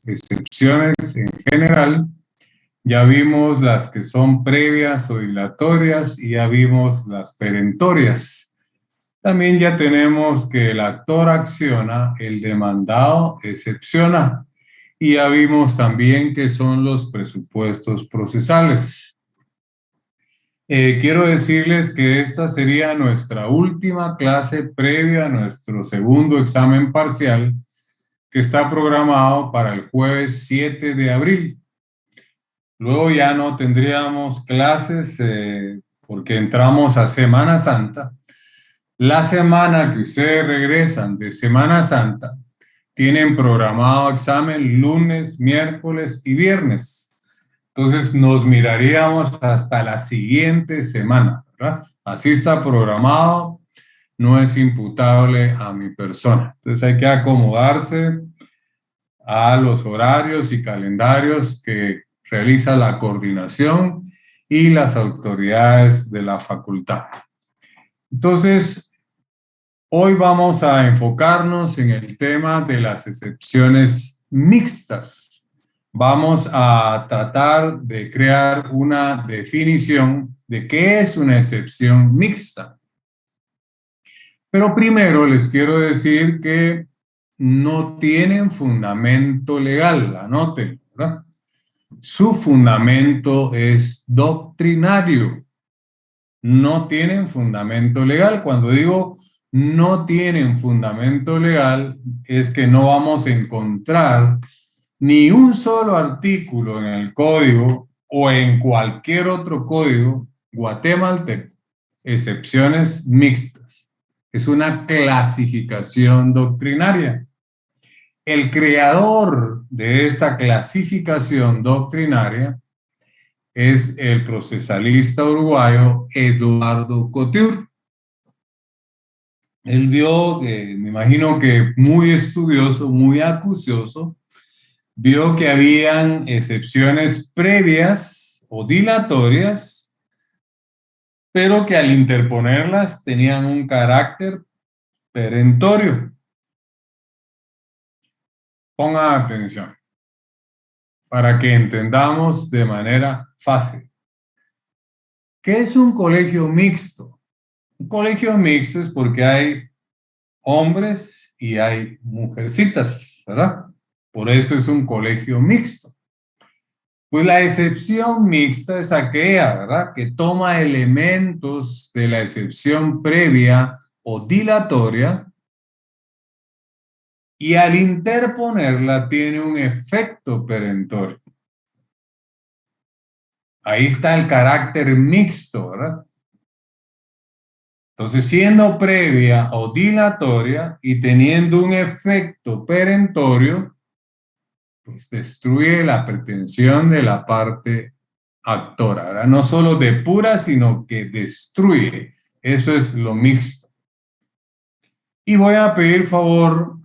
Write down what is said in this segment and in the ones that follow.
excepciones en general, ya vimos las que son previas o dilatorias y ya vimos las perentorias. También ya tenemos que el actor acciona, el demandado excepciona. Y ya vimos también que son los presupuestos procesales. Quiero decirles que esta sería nuestra última clase previa a nuestro segundo examen parcial, que está programado para el jueves 7 de abril. Luego ya no tendríamos clases porque entramos a Semana Santa. La semana que ustedes regresan de Semana Santa, tienen programado examen lunes, miércoles y viernes. Entonces nos miraríamos hasta la siguiente semana, ¿verdad? Así está programado, no es imputable a mi persona. Entonces hay que acomodarse a los horarios y calendarios que realiza la coordinación y las autoridades de la facultad. Entonces, hoy vamos a enfocarnos en el tema de las excepciones mixtas. Vamos a tratar de crear una definición de qué es una excepción mixta. Pero primero les quiero decir que no tienen fundamento legal, anoten, ¿verdad? Su fundamento es doctrinario. No tienen fundamento legal. Cuando digo no tienen fundamento legal, es que no vamos a encontrar ni un solo artículo en el código o en cualquier otro código guatemalteco, excepciones mixtas. Es una clasificación doctrinaria. El creador de esta clasificación doctrinaria es el procesalista uruguayo Eduardo Couture. Él vio, me imagino que muy estudioso, muy acucioso, vio que habían excepciones previas o dilatorias, pero que al interponerlas tenían un carácter perentorio. Pongan atención para que entendamos de manera fácil. ¿Qué es un colegio mixto? Un colegio mixto es porque hay hombres y hay mujercitas, ¿verdad? Por eso es un colegio mixto. Pues la excepción mixta es aquella, ¿verdad?, que toma elementos de la excepción previa o dilatoria y al interponerla tiene un efecto perentorio. Ahí está el carácter mixto, ¿verdad? Entonces, siendo previa o dilatoria y teniendo un efecto perentorio, pues destruye la pretensión de la parte actora, ¿verdad? No solo depura, sino que destruye. Eso es lo mixto. Y voy a pedir favor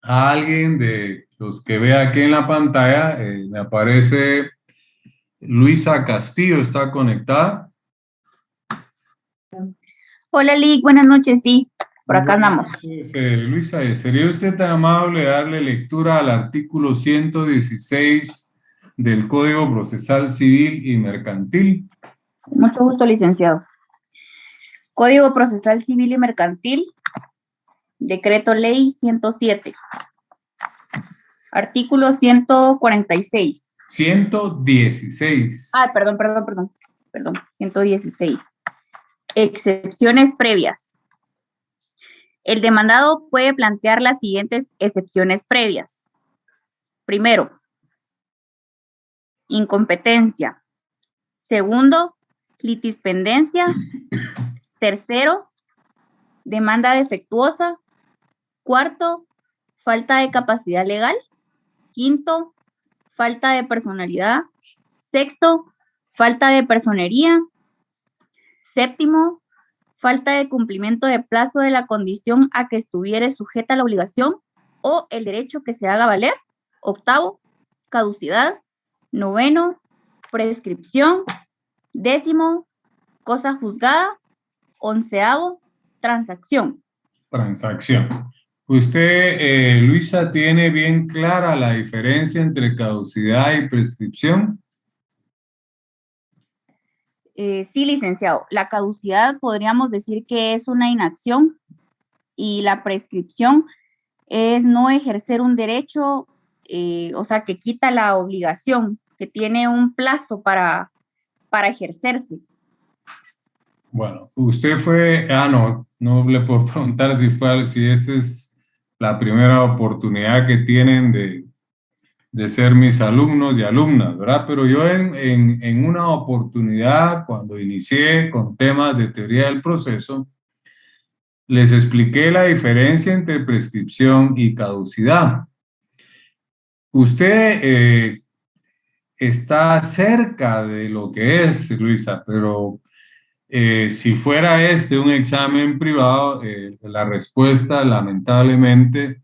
a alguien de los que vea aquí en la pantalla, me aparece Luisa Castillo, ¿está conectada? Hola, Lick, buenas noches, sí, por acá andamos. Luisa, ¿sería usted tan amable de darle lectura al artículo 116 del Código Procesal Civil y Mercantil? Mucho gusto, licenciado. Código Procesal Civil y Mercantil, Decreto Ley 107. Artículo 146. 116. Perdón, 116. Excepciones previas. El demandado puede plantear las siguientes excepciones previas. Primero, incompetencia. Segundo, litispendencia. Tercero, demanda defectuosa. Cuarto, falta de capacidad legal. Quinto, falta de personalidad. Sexto, falta de personería. Séptimo, falta de cumplimiento de plazo de la condición a que estuviere sujeta la obligación o el derecho que se haga valer. Octavo, caducidad. Noveno, prescripción. Décimo, cosa juzgada. Onceavo, transacción. Transacción. Usted, Luisa, ¿tiene bien clara la diferencia entre caducidad y prescripción? Sí, licenciado. La caducidad podríamos decir que es una inacción y la prescripción es no ejercer un derecho, o sea, que quita la obligación, que tiene un plazo para ejercerse. Bueno, usted fue, no le puedo preguntar si esta es la primera oportunidad que tienen de ser mis alumnos y alumnas, ¿verdad? Pero yo en una oportunidad, cuando inicié con temas de teoría del proceso, les expliqué la diferencia entre prescripción y caducidad. Usted está cerca de lo que es, Luisa, pero si fuera este un examen privado, la respuesta lamentablemente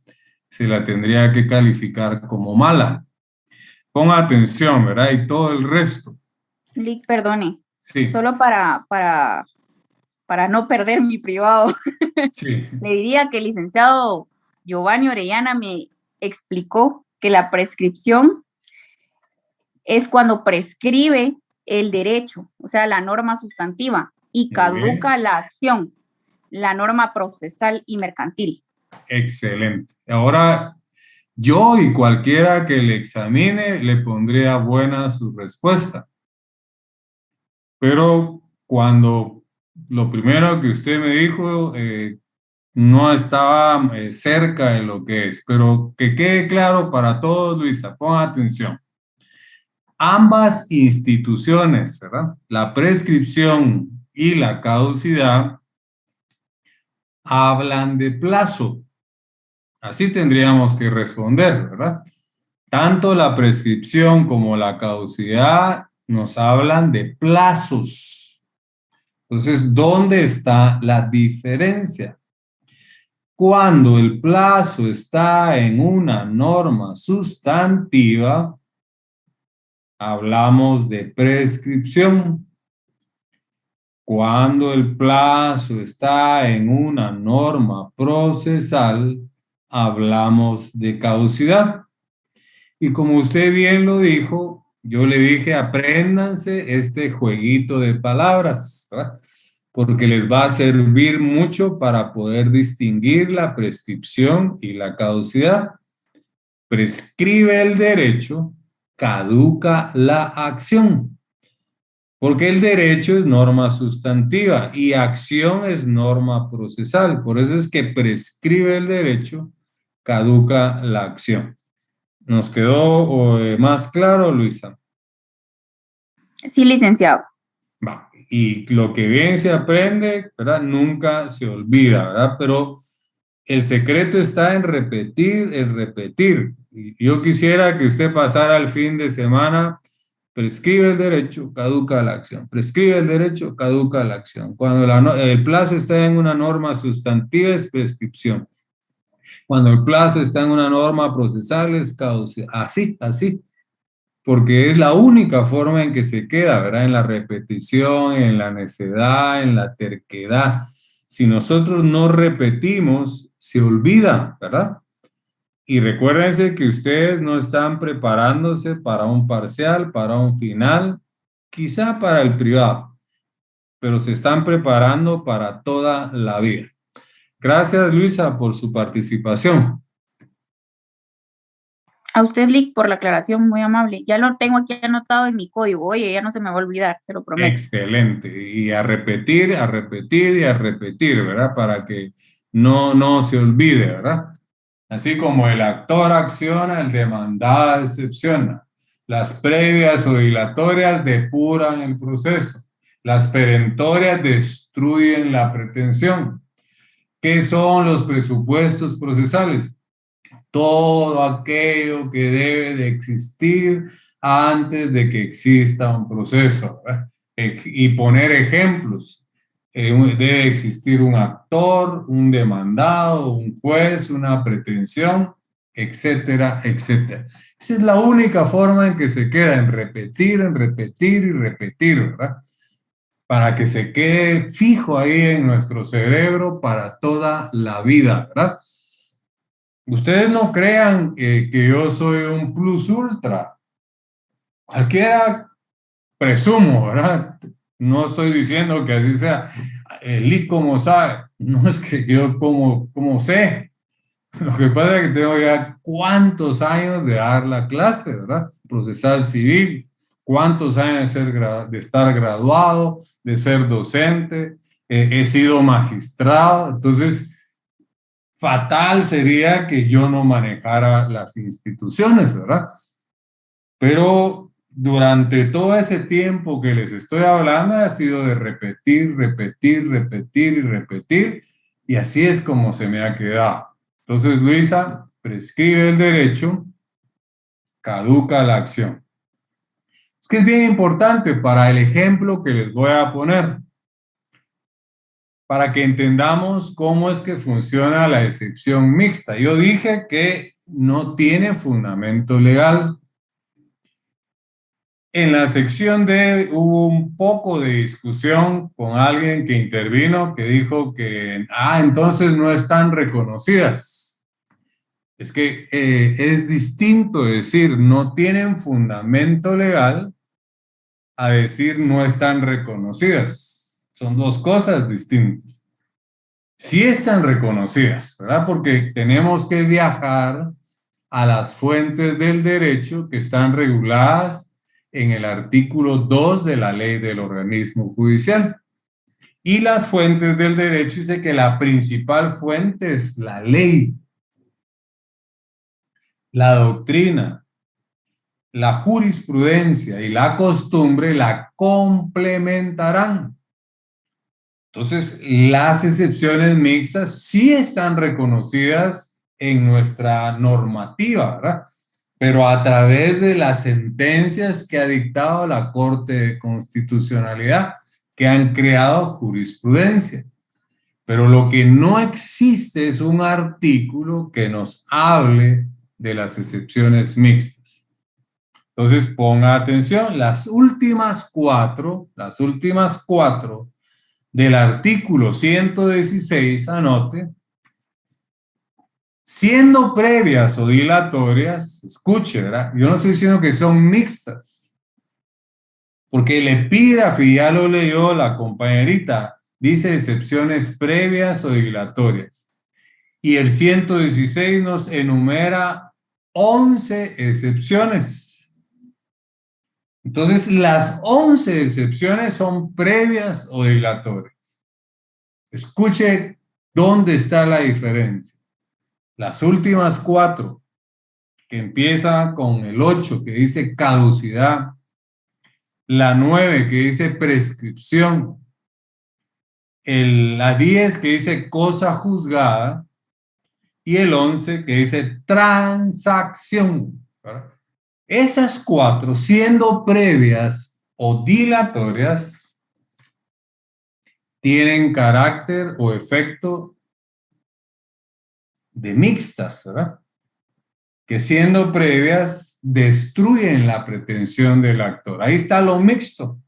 se la tendría que calificar como mala. Ponga atención, ¿verdad? Y todo el resto. Lic, perdone, Sí, solo para no perder mi privado. sí. Le diría que el licenciado Giovanni Orellana me explicó que la prescripción es cuando prescribe el derecho, o sea, la norma sustantiva, y Muy bien. caduca la acción, la norma procesal y mercantil. Excelente. Ahora, yo y cualquiera que le examine le pondría buena su respuesta. Pero cuando lo primero que usted me dijo no estaba cerca de lo que es, pero que quede claro para todos, Luisa, ponga atención. Ambas instituciones, ¿verdad? La prescripción y la caducidad hablan de plazo. Así tendríamos que responder, ¿verdad? Tanto la prescripción como la caducidad nos hablan de plazos. Entonces, ¿dónde está la diferencia? Cuando el plazo está en una norma sustantiva, hablamos de prescripción. Cuando el plazo está en una norma procesal, hablamos de caducidad. Y como usted bien lo dijo, yo le dije, apréndanse este jueguito de palabras, ¿verdad? Porque les va a servir mucho para poder distinguir la prescripción y la caducidad. Prescribe el derecho, caduca la acción. Porque el derecho es norma sustantiva y acción es norma procesal. Por eso es que prescribe el derecho, caduca la acción. ¿Nos quedó más claro, Luisa? Sí, licenciado. Va. Y lo que bien se aprende, ¿verdad? Nunca se olvida, ¿verdad? Pero el secreto está en repetir, en repetir. Y yo quisiera que usted pasara el fin de semana, prescribe el derecho, caduca la acción. Prescribe el derecho, caduca la acción. Cuando el plazo está en una norma sustantiva es prescripción. Cuando el plazo está en una norma procesal es caducidad. Así, así. Porque es la única forma en que se queda, ¿verdad? En la repetición, en la necedad, en la terquedad. Si nosotros no repetimos, se olvida, ¿verdad? Y recuérdense que ustedes no están preparándose para un parcial, para un final, quizá para el privado, pero se están preparando para toda la vida. Gracias, Luisa, por su participación. A usted, Lic, por la aclaración, muy amable. Ya lo tengo aquí anotado en mi código. Oye, ya no se me va a olvidar, se lo prometo. Excelente. Y a repetir, a repetir y a repetir, ¿verdad? Para que no se olvide, ¿verdad? Así como el actor acciona, el demandado decepciona. Las previas o dilatorias depuran el proceso. Las perentorias destruyen la pretensión. ¿Qué son los presupuestos procesales? Todo aquello que debe de existir antes de que exista un proceso, ¿verdad? Y poner ejemplos. Debe existir un actor, un demandado, un juez, una pretensión, etcétera, etcétera. Esa es la única forma en que se queda, en repetir y repetir, ¿verdad? Para que se quede fijo ahí en nuestro cerebro para toda la vida, ¿verdad? Ustedes no crean que yo soy un plus ultra. Cualquiera presumo, ¿verdad? No estoy diciendo que así sea. Lee como sabe. No es que yo como sé. Lo que pasa es que tengo ya cuántos años de dar la clase, ¿verdad? Procesal civil, cuántos años de estar graduado, de ser docente, he sido magistrado. Entonces, fatal sería que yo no manejara las instituciones, ¿verdad? Pero durante todo ese tiempo que les estoy hablando ha sido de repetir, repetir, repetir y repetir, y así es como se me ha quedado. Entonces, Luisa, prescribe el derecho, caduca la acción. Es que es bien importante para el ejemplo que les voy a poner, para que entendamos cómo es que funciona la excepción mixta. Yo dije que no tiene fundamento legal. En la sección D hubo un poco de discusión con alguien que intervino que dijo que, entonces no están reconocidas. Es que es distinto decir no tienen fundamento legal a decir no están reconocidas. Son dos cosas distintas. Sí están reconocidas, ¿verdad? Porque tenemos que viajar a las fuentes del derecho que están reguladas en el artículo 2 de la ley del organismo judicial. Y las fuentes del derecho dice que la principal fuente es la ley, la doctrina, la jurisprudencia y la costumbre la complementarán. Entonces, las excepciones mixtas sí están reconocidas en nuestra normativa, ¿verdad? Pero a través de las sentencias que ha dictado la Corte de Constitucionalidad, que han creado jurisprudencia. Pero lo que no existe es un artículo que nos hable de las excepciones mixtas. Entonces, ponga atención, las últimas cuatro del artículo 116, anote, siendo previas o dilatorias, escuche, ¿verdad? Yo no estoy diciendo que son mixtas, porque el epígrafe, ya lo leyó la compañerita, dice excepciones previas o dilatorias. Y el 116 nos enumera 11 excepciones. Entonces, las 11 excepciones son previas o dilatorias. Escuche dónde está la diferencia. Las últimas cuatro, que empieza con el 8, que dice caducidad, la 9, que dice prescripción, la 10, que dice cosa juzgada, y el 11, que dice transacción, ¿verdad? Esas cuatro, siendo previas o dilatorias, tienen carácter o efecto de mixtas, ¿verdad? Que siendo previas destruyen la pretensión del actor. Ahí está lo mixto.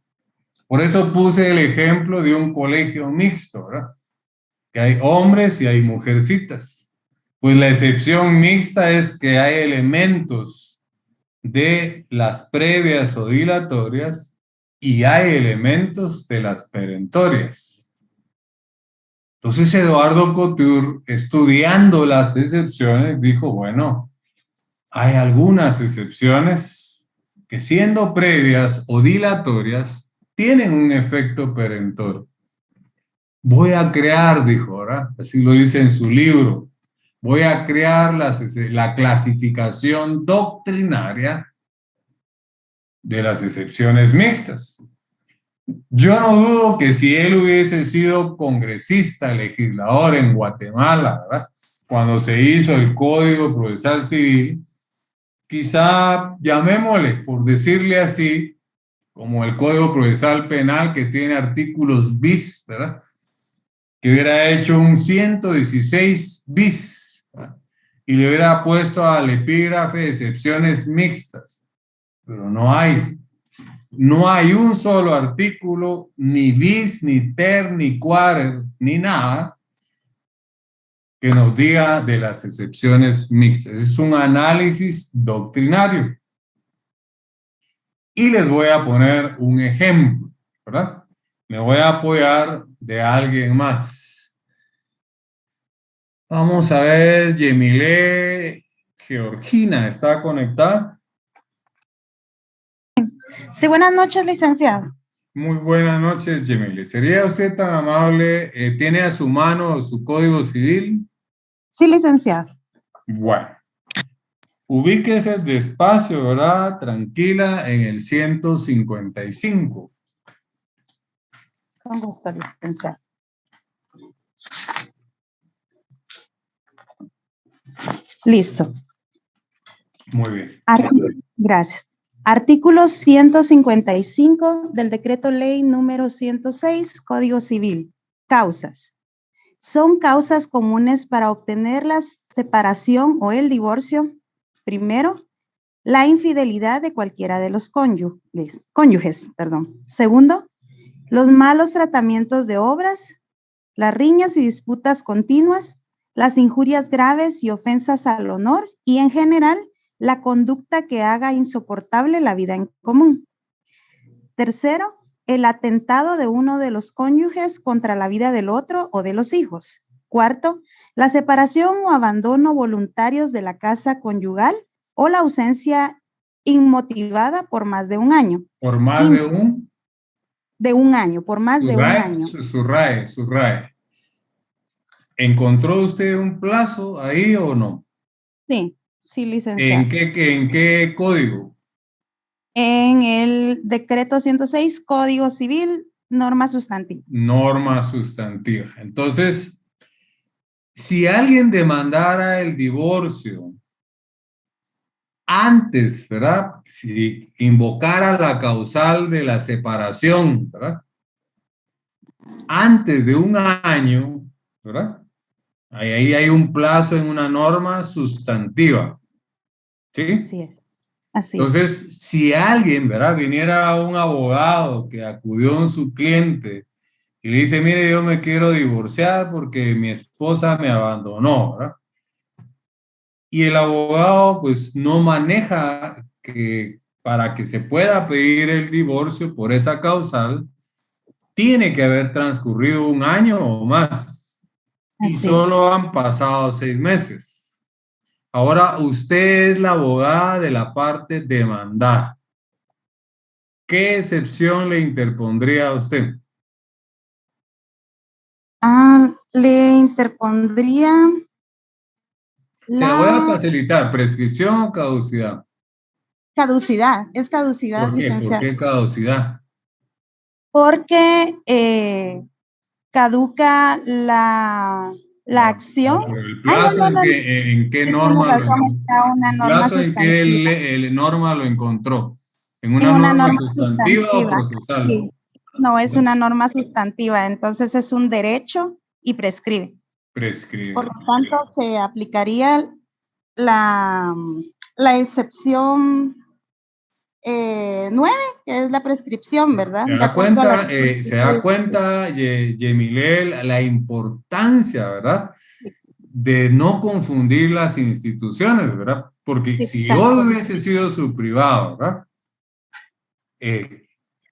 Por eso puse el ejemplo de un colegio mixto, ¿verdad? Que hay hombres y hay mujercitas. Pues la excepción mixta es que hay elementos de las previas o dilatorias y hay elementos de las perentorias. Entonces Eduardo Couture, estudiando las excepciones, dijo, bueno, hay algunas excepciones que siendo previas o dilatorias tienen un efecto perentorio. Voy a crear, dijo, ¿verdad? Así lo dice en su libro, voy a crear la clasificación doctrinaria de las excepciones mixtas. Yo no dudo que si él hubiese sido congresista, legislador en Guatemala, ¿verdad? Cuando se hizo el Código Procesal Civil, quizá llamémosle, por decirle así, como el Código Procesal Penal que tiene artículos bis, ¿verdad? Que hubiera hecho un 116 bis, ¿verdad? Y le hubiera puesto al epígrafe excepciones mixtas, pero no hay. No hay un solo artículo, ni bis, ni ter, ni quarter, ni nada, que nos diga de las excepciones mixtas. Es un análisis doctrinario. Y les voy a poner un ejemplo, ¿verdad? Me voy a apoyar de alguien más. Vamos a ver, Yemile Georgina, ¿está conectada? Sí, buenas noches, licenciado. Muy buenas noches, Yemile. ¿Sería usted tan amable? ¿Tiene a su mano su código civil? Sí, licenciado. Bueno, ubíquese despacio, ¿verdad? Tranquila en el 155. Con gusto, licenciado. Listo. Muy bien. Gracias. Artículo 155 del Decreto Ley número 106, Código Civil. Causas. Son causas comunes para obtener la separación o el divorcio. Primero, la infidelidad de cualquiera de los cónyuges. Segundo, los malos tratamientos de obras, las riñas y disputas continuas, las injurias graves y ofensas al honor y, en general, la conducta que haga insoportable la vida en común. Tercero, el atentado de uno de los cónyuges contra la vida del otro o de los hijos. Cuarto, la separación o abandono voluntarios de la casa conyugal o la ausencia inmotivada por más de un año. ¿Por más de un? De un año, por más de un año. Subraye. ¿Encontró usted un plazo ahí o no? Sí, sí, licenciado. ¿En qué código? En el decreto 106, Código Civil, norma sustantiva. Norma sustantiva. Entonces, si alguien demandara el divorcio antes, ¿verdad? Si invocara la causal de la separación, ¿verdad? Antes de un año, ¿verdad? Ahí hay un plazo en una norma sustantiva. ¿Sí? Así es. Así Entonces, es. si alguien, ¿verdad? Viniera un abogado que acudió en su cliente y le dice, mire, yo me quiero divorciar porque mi esposa me abandonó, ¿verdad? Y el abogado, pues, no maneja que para que se pueda pedir el divorcio por esa causal, tiene que haber transcurrido un año o más. Y Así solo han pasado 6 meses. Ahora, usted es la abogada de la parte demandada. ¿Qué excepción le interpondría a usted? Le interpondría Se la voy a la facilitar. ¿Prescripción o caducidad? caducidad. Es caducidad, ¿Por qué? ¿Por licenciado. qué caducidad? Porque caduca la acción. Pero el No, plazo no, no. en qué Sí, tiene norma razón, está una el norma plazo en qué sustantiva. norma lo encontró. ¿En una En una norma norma sustantiva o sustantiva. procesal? Sí. No, es una norma sustantiva, entonces es un derecho y prescribe. Prescribe. Por lo tanto, se aplicaría la excepción 9, que es la prescripción, ¿verdad? De acuerdo a la... Se da cuenta, Yemilel, la importancia, ¿verdad? De no confundir las instituciones, ¿verdad? Porque si yo Exacto. hubiese sido su privado, ¿verdad?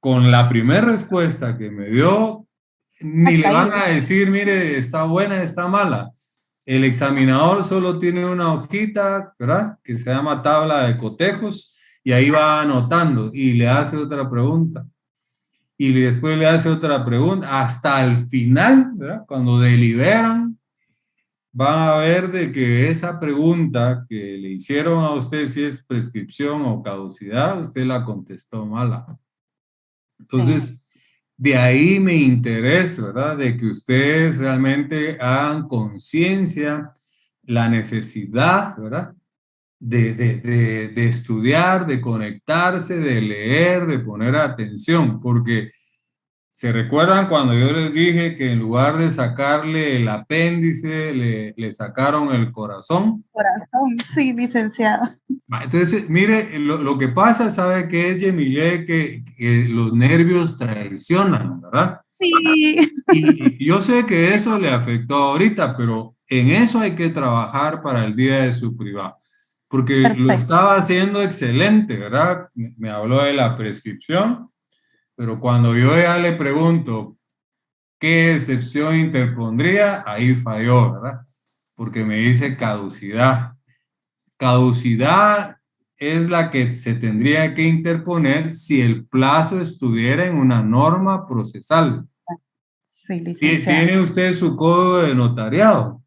Con la primera respuesta que me dio, ni Hasta le van ahí. a decir, mire, está buena, está mala. El examinador solo tiene una hojita, ¿verdad? Que se llama tabla de cotejos y ahí va anotando y le hace otra pregunta. Y después le hace otra pregunta hasta el final, ¿verdad? Cuando deliberan, van a ver de que esa pregunta que le hicieron a usted, si es prescripción o caducidad, usted la contestó mala. Entonces, de ahí me interesa, ¿verdad? De que ustedes realmente hagan conciencia la necesidad, ¿verdad? De estudiar, de conectarse, de leer, de poner atención, porque ¿se recuerdan cuando yo les dije que en lugar de sacarle el apéndice, le sacaron el corazón? Corazón, sí, licenciado. Entonces, mire, lo que pasa, ¿sabe qué es, Yemile? Que los nervios traicionan, ¿verdad? Sí. Y yo sé que eso le afectó ahorita, pero En eso hay que trabajar para el día de su privado, porque lo Perfecto. estaba haciendo excelente, ¿verdad? Me habló de la prescripción, pero cuando yo ya le pregunto qué excepción interpondría, ahí falló, ¿verdad? Porque me dice caducidad. Caducidad es la que se tendría que interponer si el plazo estuviera en una norma procesal. Sí, licenciado. ¿Tiene usted su código de notariado?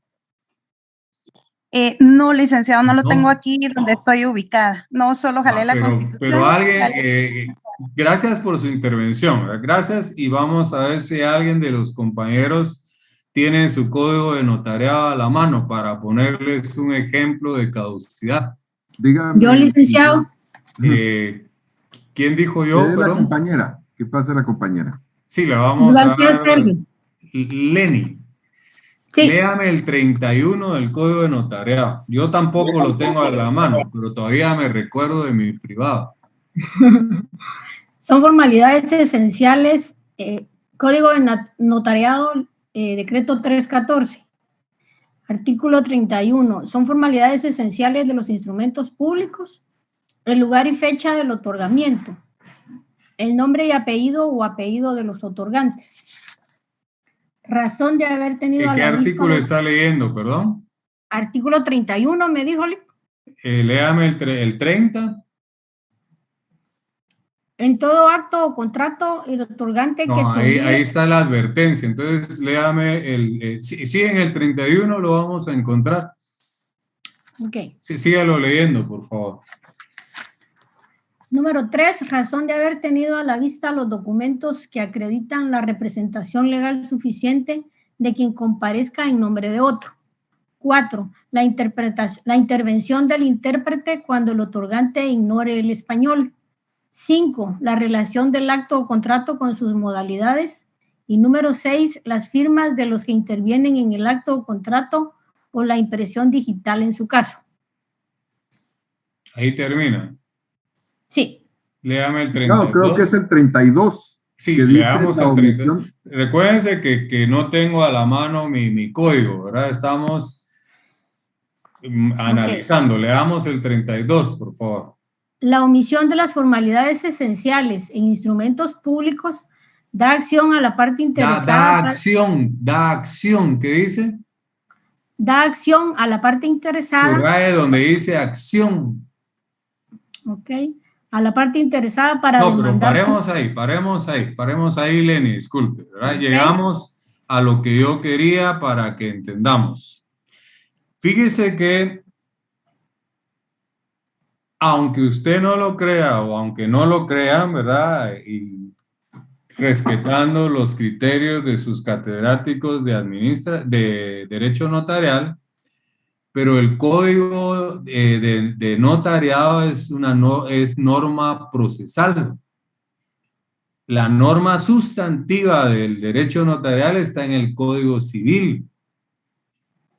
No, licenciado, no lo tengo No. aquí donde estoy ubicada. No, solo jalé la Constitución. Pero alguien, jalé- gracias por su intervención, ¿verdad? Gracias, y vamos a ver si alguien de los compañeros tiene su código de notariado a la mano para ponerles un ejemplo de caducidad. Dígame. Yo, licenciado. ¿Quién dijo yo? La Perdón. compañera. ¿Qué pasa la compañera? Sí, le vamos a García dar. Sergio. Lenny, Sí, léame el 31 del código de notariado. Yo tampoco lo tengo a la mano, pero todavía me recuerdo de mi privado. son formalidades esenciales. Código de notariado, decreto 314. Artículo 31. Son formalidades esenciales de los instrumentos públicos, el lugar y fecha del otorgamiento, el nombre y apellido o apellido de los otorgantes, razón de haber tenido a ¿Qué la vista. artículo está leyendo, perdón? Artículo 31, me dijo. Léame el 30. En todo acto o contrato, el otorgante que No, se ahí olvide. está la advertencia. Entonces, léame sí, en el 31 lo vamos a encontrar. Ok. Sí, sígalo leyendo, por favor. Número 3, razón de haber tenido a la vista los documentos que acreditan la representación legal suficiente de quien comparezca en nombre de otro. 4, la intervención del intérprete cuando el otorgante ignore el español. 5, la relación del acto o contrato con sus modalidades. Y número 6, las firmas de los que intervienen en el acto o contrato o la impresión digital en su caso. Ahí termina. Sí. Léame el 32. No, creo que es el 32. Sí, que leamos dice la el 32. omisión. Recuérdense que no tengo a la mano mi código, ¿verdad? Estamos analizando. Leamos el 32, por favor. La omisión de las formalidades esenciales en instrumentos públicos da acción a la parte interesada. Da acción, ¿qué dice? Da acción a la parte interesada. Subraye donde dice acción. Ok. A la parte interesada para demandar. No, pero paremos ahí, Lenny, disculpe, ¿verdad? Okay. Llegamos a lo que yo quería para que entendamos. Fíjese que aunque usted no lo crea o aunque no lo crean, ¿verdad? Y respetando los criterios de sus catedráticos de Derecho Notarial, pero el código de notariado es norma procesal. La norma sustantiva del derecho notarial está en el Código Civil.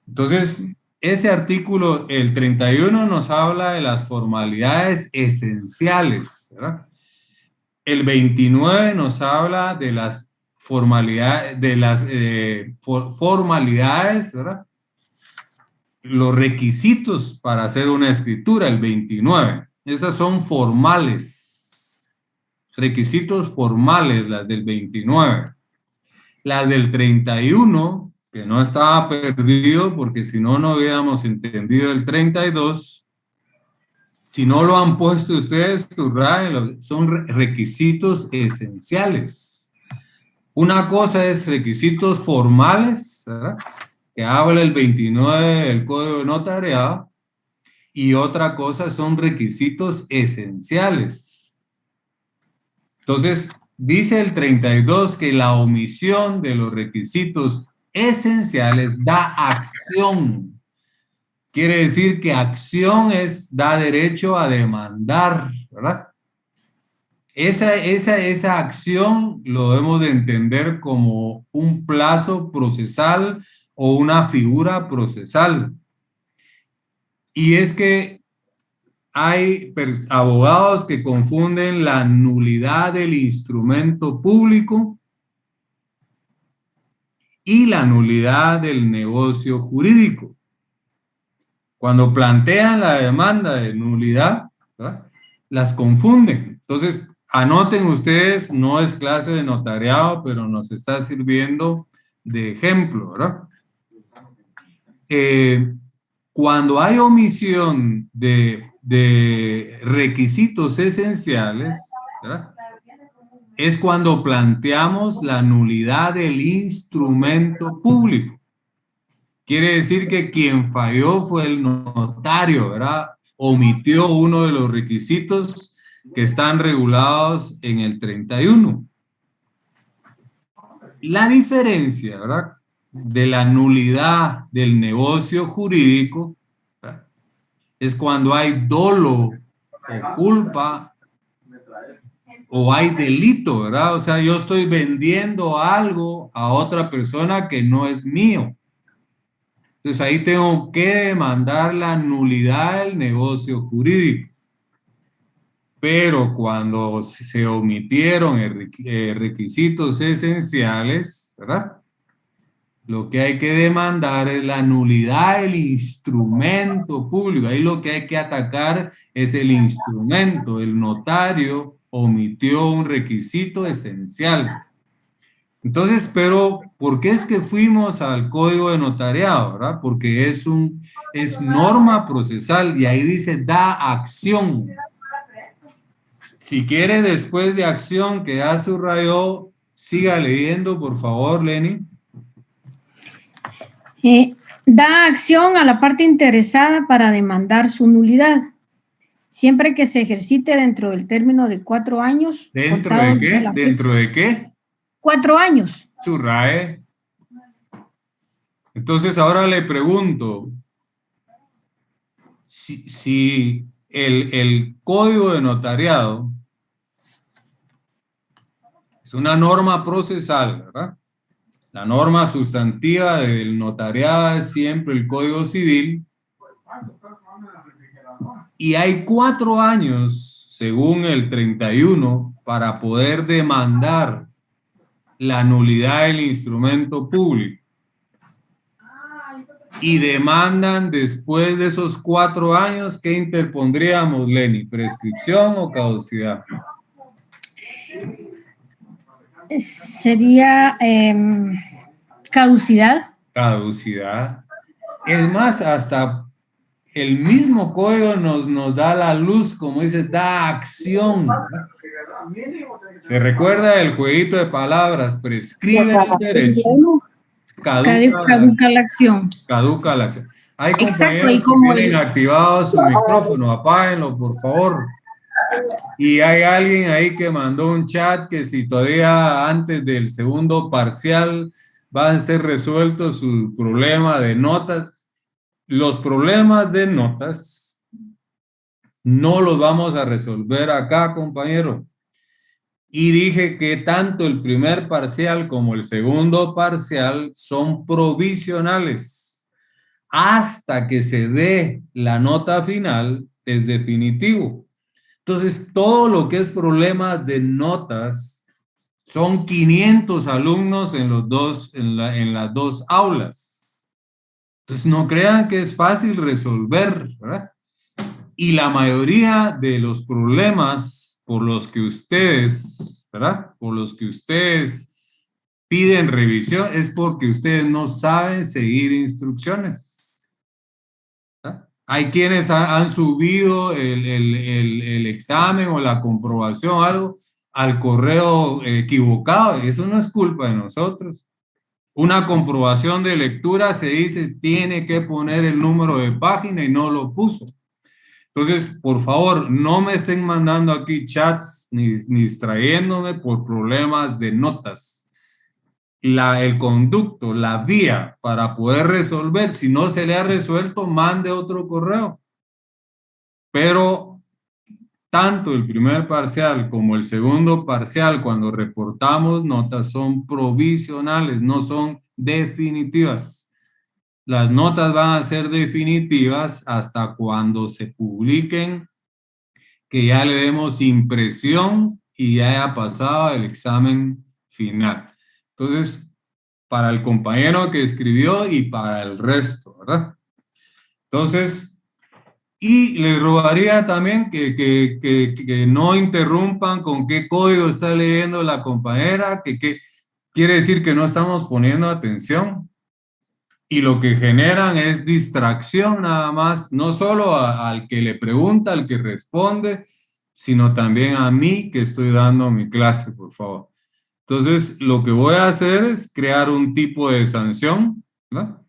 Entonces, ese artículo, el 31, nos habla de las formalidades esenciales, ¿verdad? El 29 nos habla de las formalidades, formalidades, ¿verdad? Los requisitos para hacer una escritura, el 29. Esas son formales. Requisitos formales, las del 29. Las del 31, que no estaba perdido, porque si no, no hubiéramos entendido el 32. Si no lo han puesto ustedes, son requisitos esenciales. Una cosa es requisitos formales, ¿verdad?, que habla el 29 del Código de Notariado, y otra cosa son requisitos esenciales. Entonces, dice el 32 que la omisión de los requisitos esenciales da acción. Quiere decir que acción da derecho a demandar, ¿verdad? Esa acción lo debemos de entender como un plazo procesal o una figura procesal. Y es que hay abogados que confunden la nulidad del instrumento público y la nulidad del negocio jurídico. Cuando plantean la demanda de nulidad, ¿verdad?, las confunden. Entonces, anoten ustedes, no es clase de notariado, pero nos está sirviendo de ejemplo, ¿verdad? Cuando hay omisión de requisitos esenciales, ¿verdad?, es cuando planteamos la nulidad del instrumento público. Quiere decir que quien falló fue el notario, ¿verdad? Omitió uno de los requisitos que están regulados en el 31. La diferencia, ¿verdad?, de la nulidad del negocio jurídico, ¿verdad?, es cuando hay dolo o culpa o hay delito, ¿verdad? O sea, yo estoy vendiendo algo a otra persona que no es mío. Entonces ahí tengo que demandar la nulidad del negocio jurídico. Pero cuando se omitieron requisitos esenciales, ¿verdad?, lo que hay que demandar es la nulidad del instrumento público. Ahí lo que hay que atacar es el instrumento. El notario omitió un requisito esencial. Entonces, pero, ¿por qué es que fuimos al código de notariado, verdad? Porque es norma procesal y ahí dice da acción. Si quiere, después de acción que ya subrayó, siga leyendo, por favor, Lenny. Da acción a la parte interesada para demandar su nulidad, siempre que se ejercite dentro del término de 4 años. ¿Dentro de qué? ¿Dentro de qué? 4 años. Subraye. Entonces ahora le pregunto, si el código de notariado es una norma procesal, ¿verdad? La norma sustantiva del notariado es siempre el Código Civil. Y hay 4 años, según el 31, para poder demandar la nulidad del instrumento público. Y demandan después de esos 4 años, ¿qué interpondríamos, Lenny? ¿Prescripción o caducidad? Sería caducidad. Caducidad. Es más, hasta el mismo código nos da la luz, como dice, da acción. ¿Se recuerda el jueguito de palabras? Prescribe el derecho. Caduca la acción. Caduca la acción. Hay Exacto, compañeros que tienen activado su micrófono, apáguenlo, por favor. Y hay alguien ahí que mandó un chat que si todavía antes del segundo parcial van a ser resueltos su problema de notas. Los problemas de notas no los vamos a resolver acá, compañero. Y dije que tanto el primer parcial como el segundo parcial son provisionales. Hasta que se dé la nota final es definitivo. Entonces, todo lo que es problemas de notas son 500 alumnos en las dos aulas. Entonces, no crean que es fácil resolver, ¿verdad? Y la mayoría de los problemas por los que ustedes, ¿verdad?, por los que ustedes piden revisión es porque ustedes no saben seguir instrucciones. ¿Verdad? Hay quienes han subido el examen o la comprobación o algo al correo equivocado. Eso no es culpa de nosotros. Una comprobación de lectura se dice tiene que poner el número de página y no lo puso. Entonces, por favor, no me estén mandando aquí chats ni distrayéndome por problemas de notas. El conducto, la vía para poder resolver, si no se le ha resuelto, mande otro correo. Pero tanto el primer parcial como el segundo parcial, cuando reportamos notas, son provisionales, no son definitivas. Las notas van a ser definitivas hasta cuando se publiquen, que ya le demos impresión y ya haya pasado el examen final. Entonces, para el compañero que escribió y para el resto, ¿verdad? Entonces, y les rogaría también que no interrumpan con qué código está leyendo la compañera, que quiere decir que no estamos poniendo atención. Y lo que generan es distracción nada más, no solo al que le pregunta, al que responde, sino también a mí que estoy dando mi clase, por favor. Entonces, lo que voy a hacer es crear un tipo de sanción, ¿verdad?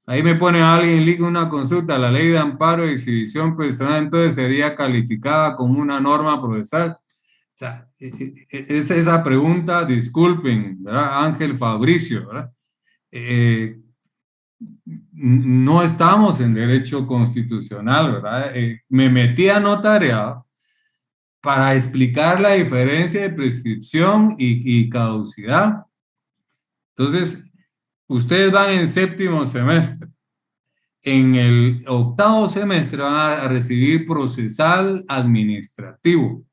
Ahí me pone alguien una consulta, la ley de amparo y exhibición personal, entonces sería calificada como una norma procesal. O sea, es esa pregunta, disculpen, ¿verdad? Ángel Fabricio, ¿verdad? No estamos en derecho constitucional, ¿verdad? Me metí a notariado para explicar la diferencia de prescripción y caducidad. Entonces, ustedes van en séptimo semestre. En el octavo semestre van a recibir procesal administrativo.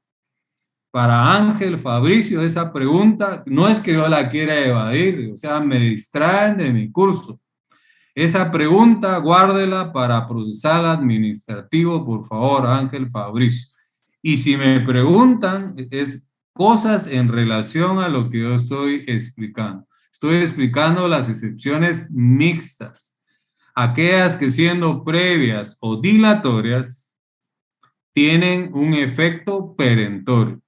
Para Ángel Fabricio, esa pregunta no es que yo la quiera evadir, o sea, me distraen de mi curso. Esa pregunta, guárdela para procesal administrativo, por favor, Ángel Fabricio. Y si me preguntan, es cosas en relación a lo que yo estoy explicando. Estoy explicando las excepciones mixtas, aquellas que siendo previas o dilatorias tienen un efecto perentorio.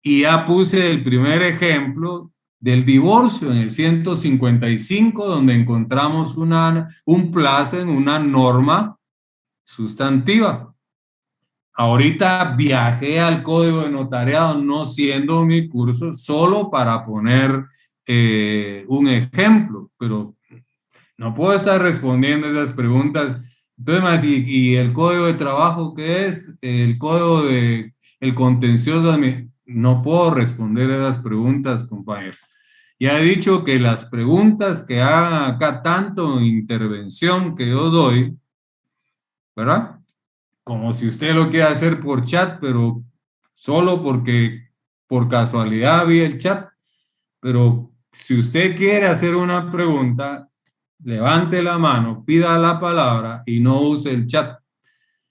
Y ya puse el primer ejemplo del divorcio en el 155, donde encontramos un plazo en una norma sustantiva. Ahorita viajé al Código de Notariado, no siendo mi curso, solo para poner un ejemplo, pero no puedo estar respondiendo esas preguntas. Entonces, ¿y el Código de Trabajo qué es? El Código de el contencioso, no puedo responder esas preguntas, compañeros. Ya he dicho que las preguntas que hagan acá, tanto en intervención que yo doy, ¿verdad? Como si usted lo quiera hacer por chat, pero solo porque por casualidad vi el chat. Pero si usted quiere hacer una pregunta, levante la mano, pida la palabra y no use el chat,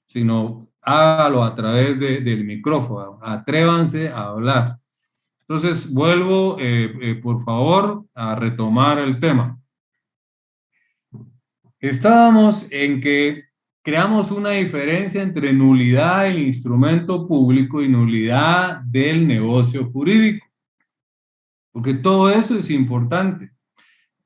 sino hágalo a través del micrófono. Atrévanse a hablar. Entonces, vuelvo, por favor, a retomar el tema. Estábamos en que creamos una diferencia entre nulidad del instrumento público y nulidad del negocio jurídico, porque todo eso es importante.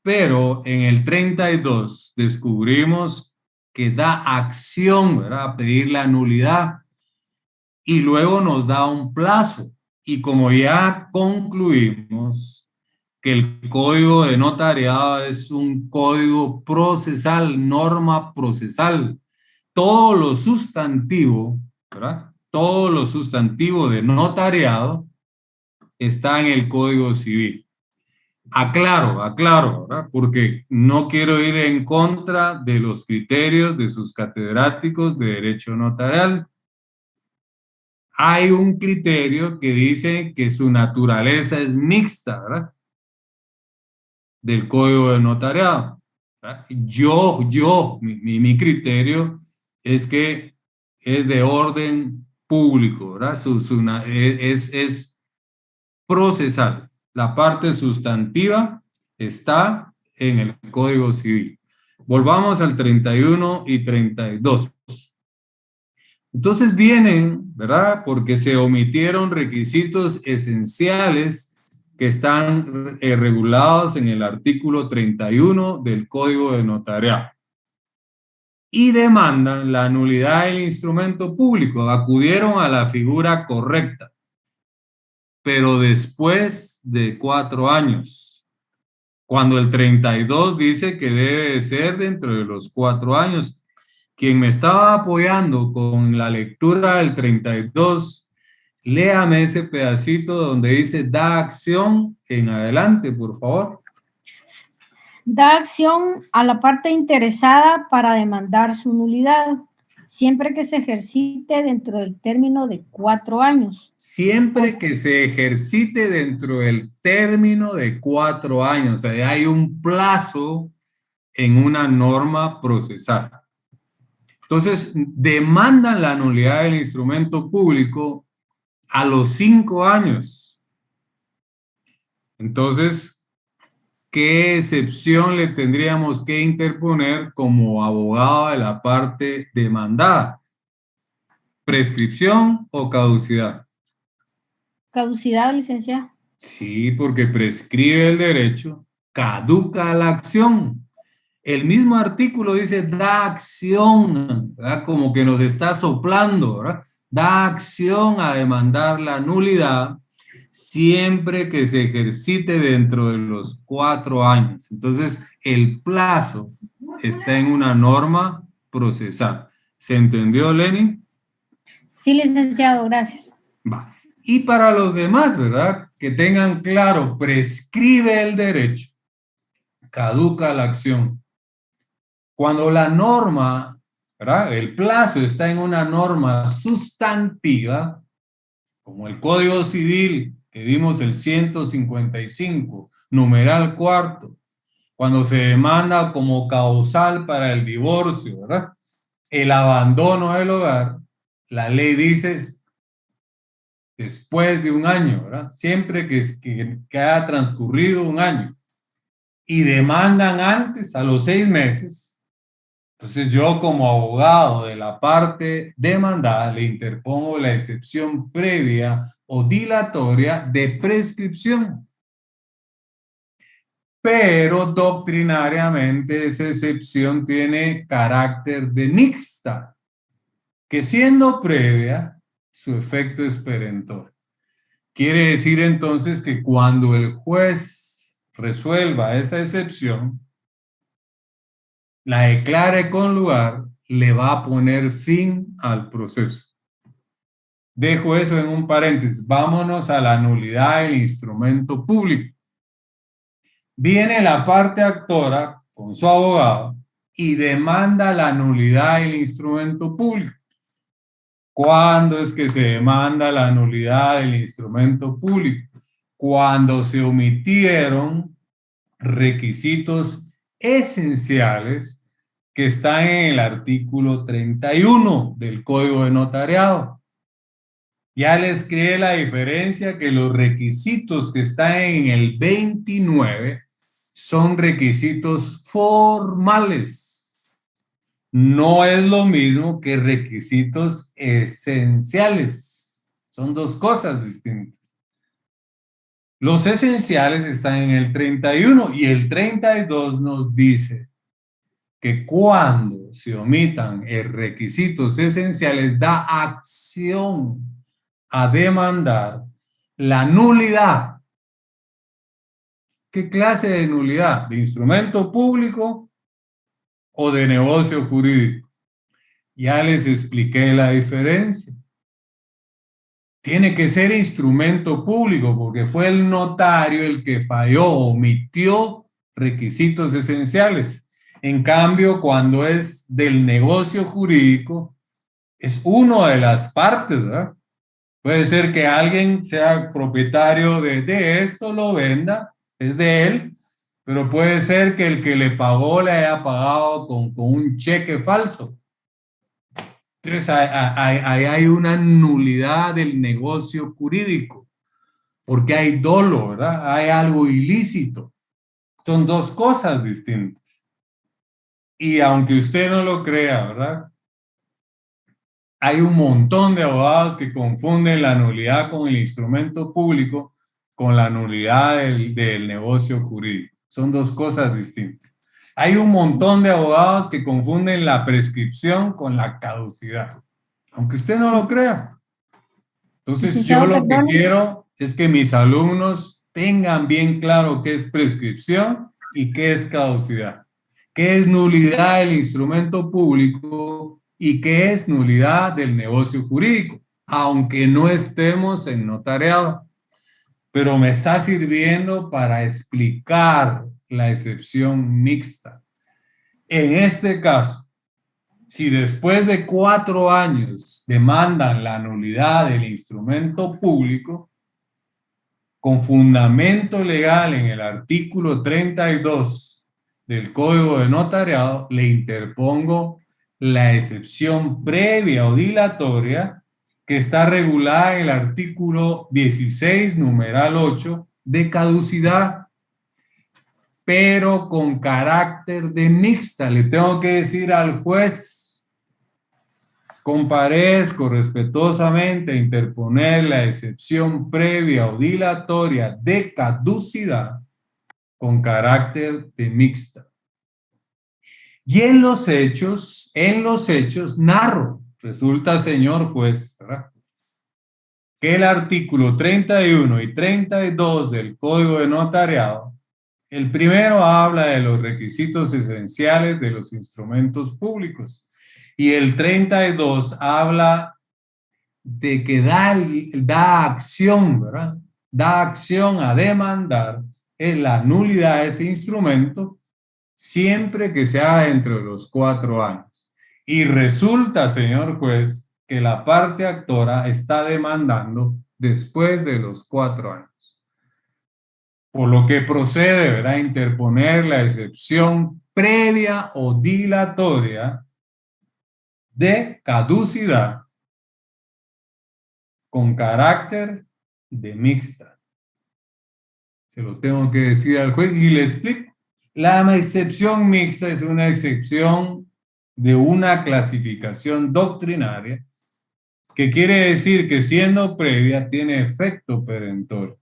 Pero en el 32 descubrimos que da acción, ¿verdad?, a pedir la nulidad y luego nos da un plazo. Y como ya concluimos que el código de notariado es un código procesal, norma procesal, todo lo sustantivo, ¿verdad?, todo lo sustantivo de notariado está en el Código Civil. Aclaro, ¿verdad?, porque no quiero ir en contra de los criterios de sus catedráticos de Derecho Notarial. Hay un criterio que dice que su naturaleza es mixta, ¿verdad?, del Código de Notariado, ¿verdad? Mi criterio es que es de orden público, ¿verdad? Es procesal. La parte sustantiva está en el Código Civil. Volvamos al 31 y 32. Entonces vienen, ¿verdad?, porque se omitieron requisitos esenciales que están regulados en el artículo 31 del Código de Notariado. Y demandan la nulidad del instrumento público. Acudieron a la figura correcta, pero después de 4 años, cuando el 32 dice que debe de ser dentro de los 4 años. Quien me estaba apoyando con la lectura del 32, léame ese pedacito donde dice da acción en adelante, por favor. Da acción a la parte interesada para demandar su nulidad, Siempre que se ejercite dentro del término de 4 años. Siempre que se ejercite dentro del término de 4 años. O sea, hay un plazo en una norma procesal. Entonces, demandan la nulidad del instrumento público a los 5 años. Entonces, ¿qué excepción le tendríamos que interponer como abogado de la parte demandada? ¿Prescripción o caducidad? Caducidad, licenciada. Sí, porque prescribe el derecho, caduca la acción. El mismo artículo dice da acción, ¿verdad? Como que nos está soplando, ¿verdad? Da acción a demandar la nulidad siempre que se ejercite dentro de los 4 años. Entonces, el plazo está en una norma procesal. ¿Se entendió, Lenny? Sí, licenciado, gracias. Va. Y para los demás, ¿verdad? Que tengan claro, prescribe el derecho, caduca la acción. Cuando la norma, ¿verdad? El plazo está en una norma sustantiva, como el Código Civil, que vimos el 155, numeral cuarto, cuando se demanda como causal para el divorcio, ¿verdad? El abandono del hogar, la ley dice después de un año, ¿verdad? Siempre que haya transcurrido un año y demandan antes, a los 6 meses, entonces yo como abogado de la parte demandada le interpongo la excepción previa o dilatoria de prescripción. Pero doctrinariamente esa excepción tiene carácter de mixta, que siendo previa, su efecto es perentorio. Quiere decir entonces que cuando el juez resuelva esa excepción, la declare con lugar, le va a poner fin al proceso. Dejo eso en un paréntesis. Vámonos a la nulidad del instrumento público. Viene la parte actora con su abogado y demanda la nulidad del instrumento público. ¿Cuándo es que se demanda la nulidad del instrumento público? Cuando se omitieron requisitos esenciales que están en el artículo 31 del Código de Notariado. Ya les creé la diferencia que los requisitos que están en el 29 son requisitos formales. No es lo mismo que requisitos esenciales. Son dos cosas distintas. Los esenciales están en el 31 y el 32 nos dice que cuando se omitan requisitos esenciales da acción a demandar la nulidad. ¿Qué clase de nulidad? ¿De instrumento público o de negocio jurídico? Ya les expliqué la diferencia. Tiene que ser instrumento público porque fue el notario el que falló, omitió requisitos esenciales. En cambio, cuando es del negocio jurídico, es una de las partes, ¿verdad? Puede ser que alguien sea propietario de esto, lo venda, es de él, pero puede ser que el que le pagó le haya pagado con un cheque falso. Entonces, ahí hay una nulidad del negocio jurídico, porque hay dolo, ¿verdad? Hay algo ilícito. Son dos cosas distintas. Y aunque usted no lo crea, ¿verdad? Hay un montón de abogados que confunden la nulidad con el instrumento público con la nulidad del negocio jurídico. Son dos cosas distintas. Hay un montón de abogados que confunden la prescripción con la caducidad, aunque usted no lo crea. Entonces, yo lo que quiero es que mis alumnos tengan bien claro qué es prescripción y qué es caducidad, qué es nulidad del instrumento público y qué es nulidad del negocio jurídico, aunque no estemos en notariado. Pero me está sirviendo para explicar la excepción mixta. En este caso, Si después de 4 años demandan la nulidad del instrumento público, con fundamento legal en el artículo 32 del Código de Notariado, le interpongo la excepción previa o dilatoria que está regulada en el artículo 16, numeral 8, de caducidad, pero con carácter de mixta. Le tengo que decir al juez: comparezco respetuosamente a interponer la excepción previa o dilatoria de caducidad con carácter de mixta. Y en los hechos narro, resulta, señor juez, ¿verdad?, que el artículo 31 y 32 del Código de Notariado, el primero habla de los requisitos esenciales de los instrumentos públicos y el 32 habla de que da acción, ¿verdad? Da acción a demandar en la nulidad de ese instrumento siempre que se haga dentro de los 4 años. Y resulta, señor juez, que la parte actora está demandando después de los 4 años. Por lo que procede, ¿verdad?, interponer la excepción previa o dilatoria de caducidad con carácter de mixta. Se lo tengo que decir al juez y le explico. La excepción mixta es una excepción de una clasificación doctrinaria que quiere decir que siendo previa tiene efecto perentorio.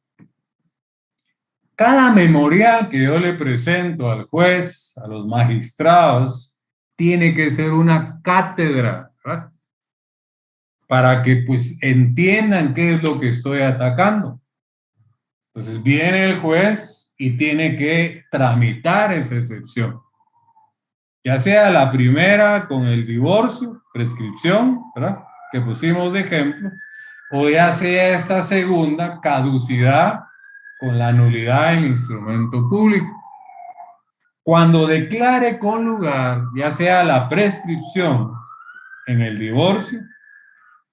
Cada memorial que yo le presento al juez, a los magistrados, tiene que ser una cátedra, ¿verdad?, para que pues entiendan qué es lo que estoy atacando. Entonces viene el juez y tiene que tramitar esa excepción, ya sea la primera con el divorcio, prescripción, ¿verdad?, que pusimos de ejemplo, o ya sea esta segunda, caducidad, con la nulidad del instrumento público. Cuando declare con lugar, ya sea la prescripción en el divorcio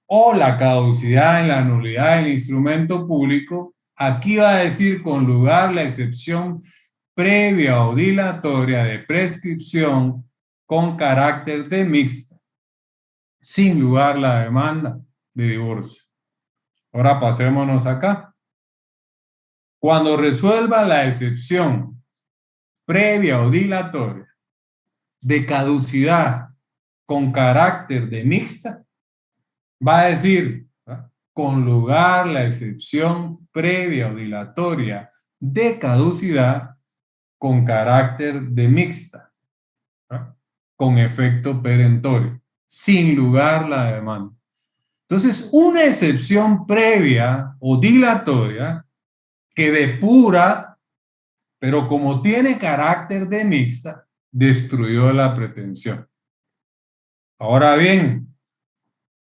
o la caducidad en la nulidad del instrumento público, aquí va a decir con lugar la excepción previa o dilatoria de prescripción con carácter de mixta, sin lugar la demanda de divorcio. Ahora pasémonos acá. Cuando resuelva la excepción previa o dilatoria de caducidad con carácter de mixta, va a decir, ¿verdad?, con lugar la excepción previa o dilatoria de caducidad con carácter de mixta, ¿verdad?, con efecto perentorio, sin lugar la demanda. Entonces, una excepción previa o dilatoria que depura, pero como tiene carácter de mixta, destruyó la pretensión. Ahora bien,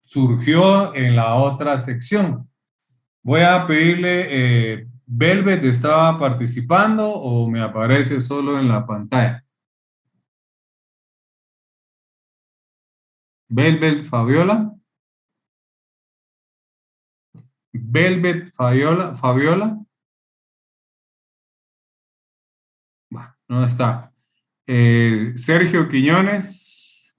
surgió en la otra sección. Voy a pedirle, Velvet, ¿estaba participando o me aparece solo en la pantalla? Velvet Fabiola. Velvet Fabiola. Bueno, no está. Sergio Quiñones.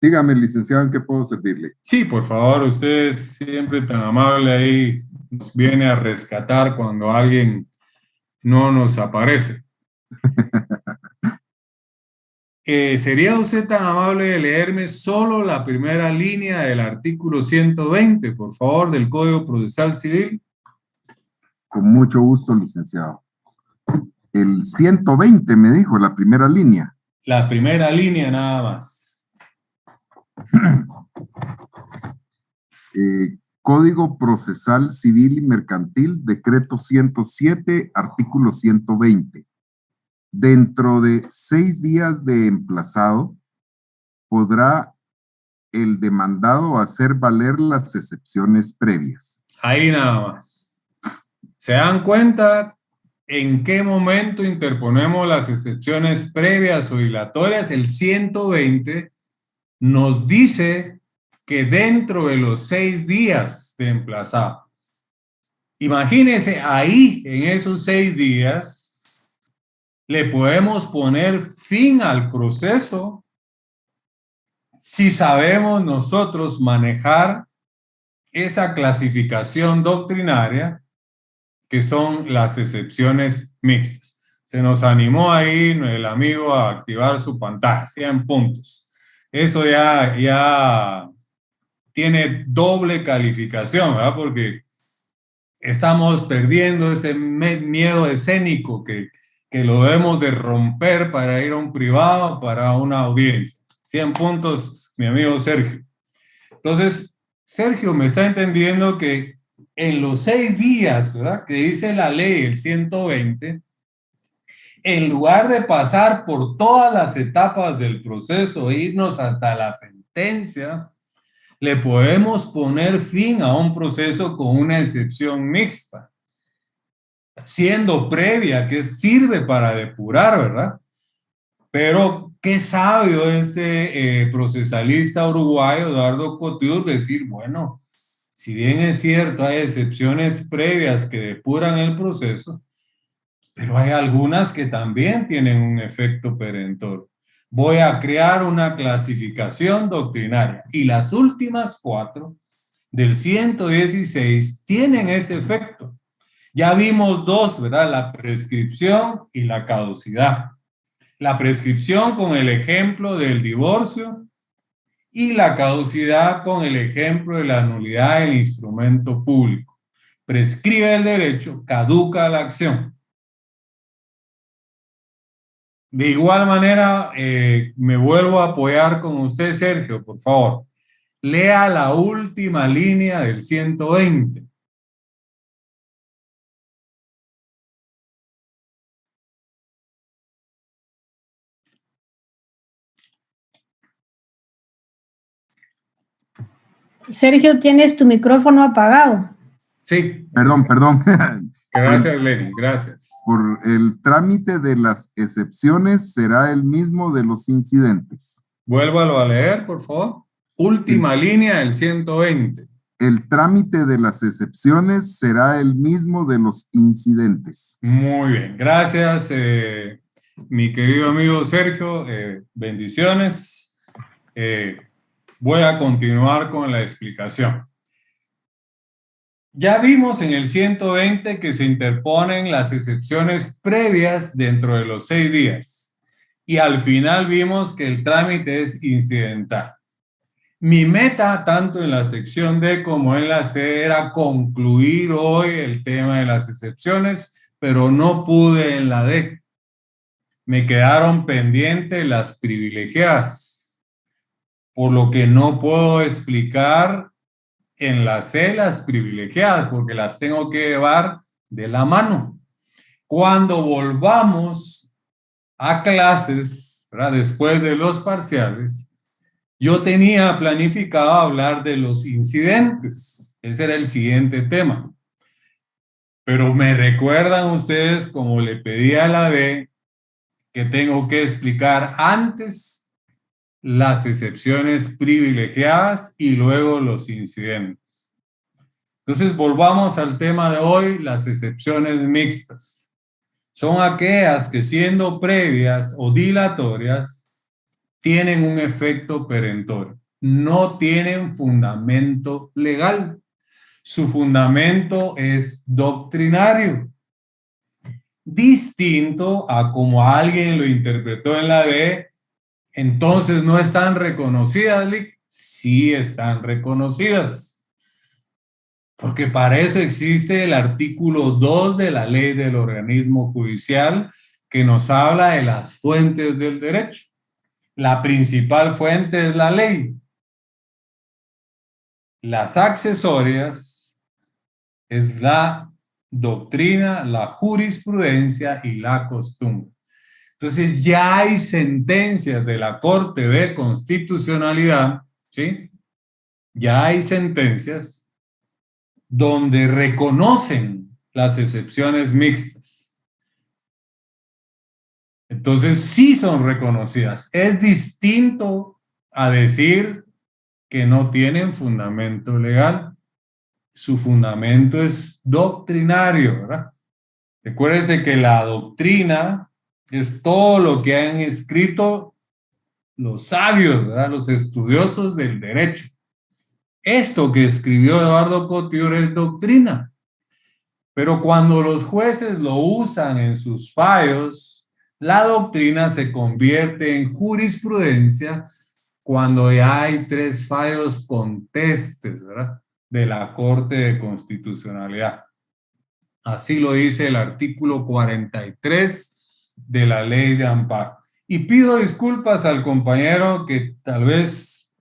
Dígame, licenciado, ¿en qué puedo servirle? Sí, por favor, usted es siempre tan amable ahí, nos viene a rescatar cuando alguien no nos aparece. ¿Sería usted tan amable de leerme solo la primera línea del artículo 120, por favor, del Código Procesal Civil? Con mucho gusto, licenciado. El 120 me dijo, la primera línea. La primera línea nada más. Código Procesal Civil y Mercantil, decreto 107, artículo 120. Dentro de 6 días de emplazado, podrá el demandado hacer valer las excepciones previas. Ahí nada más. ¿Se dan cuenta? ¿en qué momento interponemos las excepciones previas o dilatorias? El 120 nos dice que dentro de los 6 días de emplazado. Imagínense, ahí, en esos 6 días, le podemos poner fin al proceso si sabemos nosotros manejar esa clasificación doctrinaria que son las excepciones mixtas. Se nos animó ahí el amigo a activar su pantalla, 100 puntos. Eso ya tiene doble calificación, ¿verdad? Porque estamos perdiendo ese miedo escénico que lo debemos de romper para ir a un privado, para una audiencia. 100 puntos, mi amigo Sergio. Entonces, Sergio me está entendiendo que en los 6 días, ¿verdad?, que dice la ley, el 120, en lugar de pasar por todas las etapas del proceso e irnos hasta la sentencia, le podemos poner fin a un proceso con una excepción mixta, siendo previa, que sirve para depurar, ¿verdad? Pero qué sabio este procesalista uruguayo, Eduardo Couture, decir, bueno, si bien es cierto, hay excepciones previas que depuran el proceso, pero hay algunas que también tienen un efecto perentorio. Voy a crear una clasificación doctrinaria y las últimas 4 del 116 tienen ese efecto. Ya vimos 2, ¿verdad? La prescripción y la caducidad. La prescripción con el ejemplo del divorcio y la caducidad con el ejemplo de la nulidad del instrumento público. Prescribe el derecho, caduca la acción. De igual manera, me vuelvo a apoyar con usted, Sergio, por favor. Lea la última línea del 120. Sergio, tienes tu micrófono apagado. Sí. Perdón. Gracias, Lenny, gracias. Por el trámite de las excepciones será el mismo de los incidentes. Vuélvalo a leer, por favor. Última línea del 120. El trámite de las excepciones será el mismo de los incidentes. Muy bien, gracias, mi querido amigo Sergio. Bendiciones. Voy a continuar con la explicación. Ya vimos en el 120 que se interponen las excepciones previas dentro de los 6 días. Y al final vimos que el trámite es incidental. Mi meta, tanto en la sección D como en la C, era concluir hoy el tema de las excepciones, pero no pude en la D. Me quedaron pendientes las privilegiadas, por lo que no puedo explicar en la C las privilegiadas, porque las tengo que llevar de la mano. Cuando volvamos a clases, ¿verdad?, después de los parciales, yo tenía planificado hablar de los incidentes. Ese era el siguiente tema. Pero me recuerdan ustedes, como le pedí a la B, que tengo que explicar antes las excepciones privilegiadas y luego los incidentes. Entonces, volvamos al tema de hoy, las excepciones mixtas. Son aquellas que, siendo previas o dilatorias, tienen un efecto perentorio. No tienen fundamento legal. Su fundamento es doctrinario. Distinto a como alguien lo interpretó en la D, entonces no están reconocidas, Lick. Sí están reconocidas. Porque para eso existe el artículo 2 de la ley del organismo judicial que nos habla de las fuentes del derecho. La principal fuente es la ley. Las accesorias es la doctrina, la jurisprudencia y la costumbre. Entonces ya hay sentencias de la Corte de Constitucionalidad, ¿sí? Ya hay sentencias donde reconocen las excepciones mixtas. Entonces sí son reconocidas. Es distinto a decir que no tienen fundamento legal. Su fundamento es doctrinario, ¿verdad? Recuérdense que la doctrina es todo lo que han escrito los sabios, ¿verdad? Los estudiosos del derecho. Esto que escribió Eduardo Couture es doctrina. Pero cuando los jueces lo usan en sus fallos, la doctrina se convierte en jurisprudencia cuando ya hay 3 fallos contestes, ¿verdad?, de la Corte de Constitucionalidad. Así lo dice el artículo 43 de la Ley de Amparo. Y pido disculpas al compañero que tal vez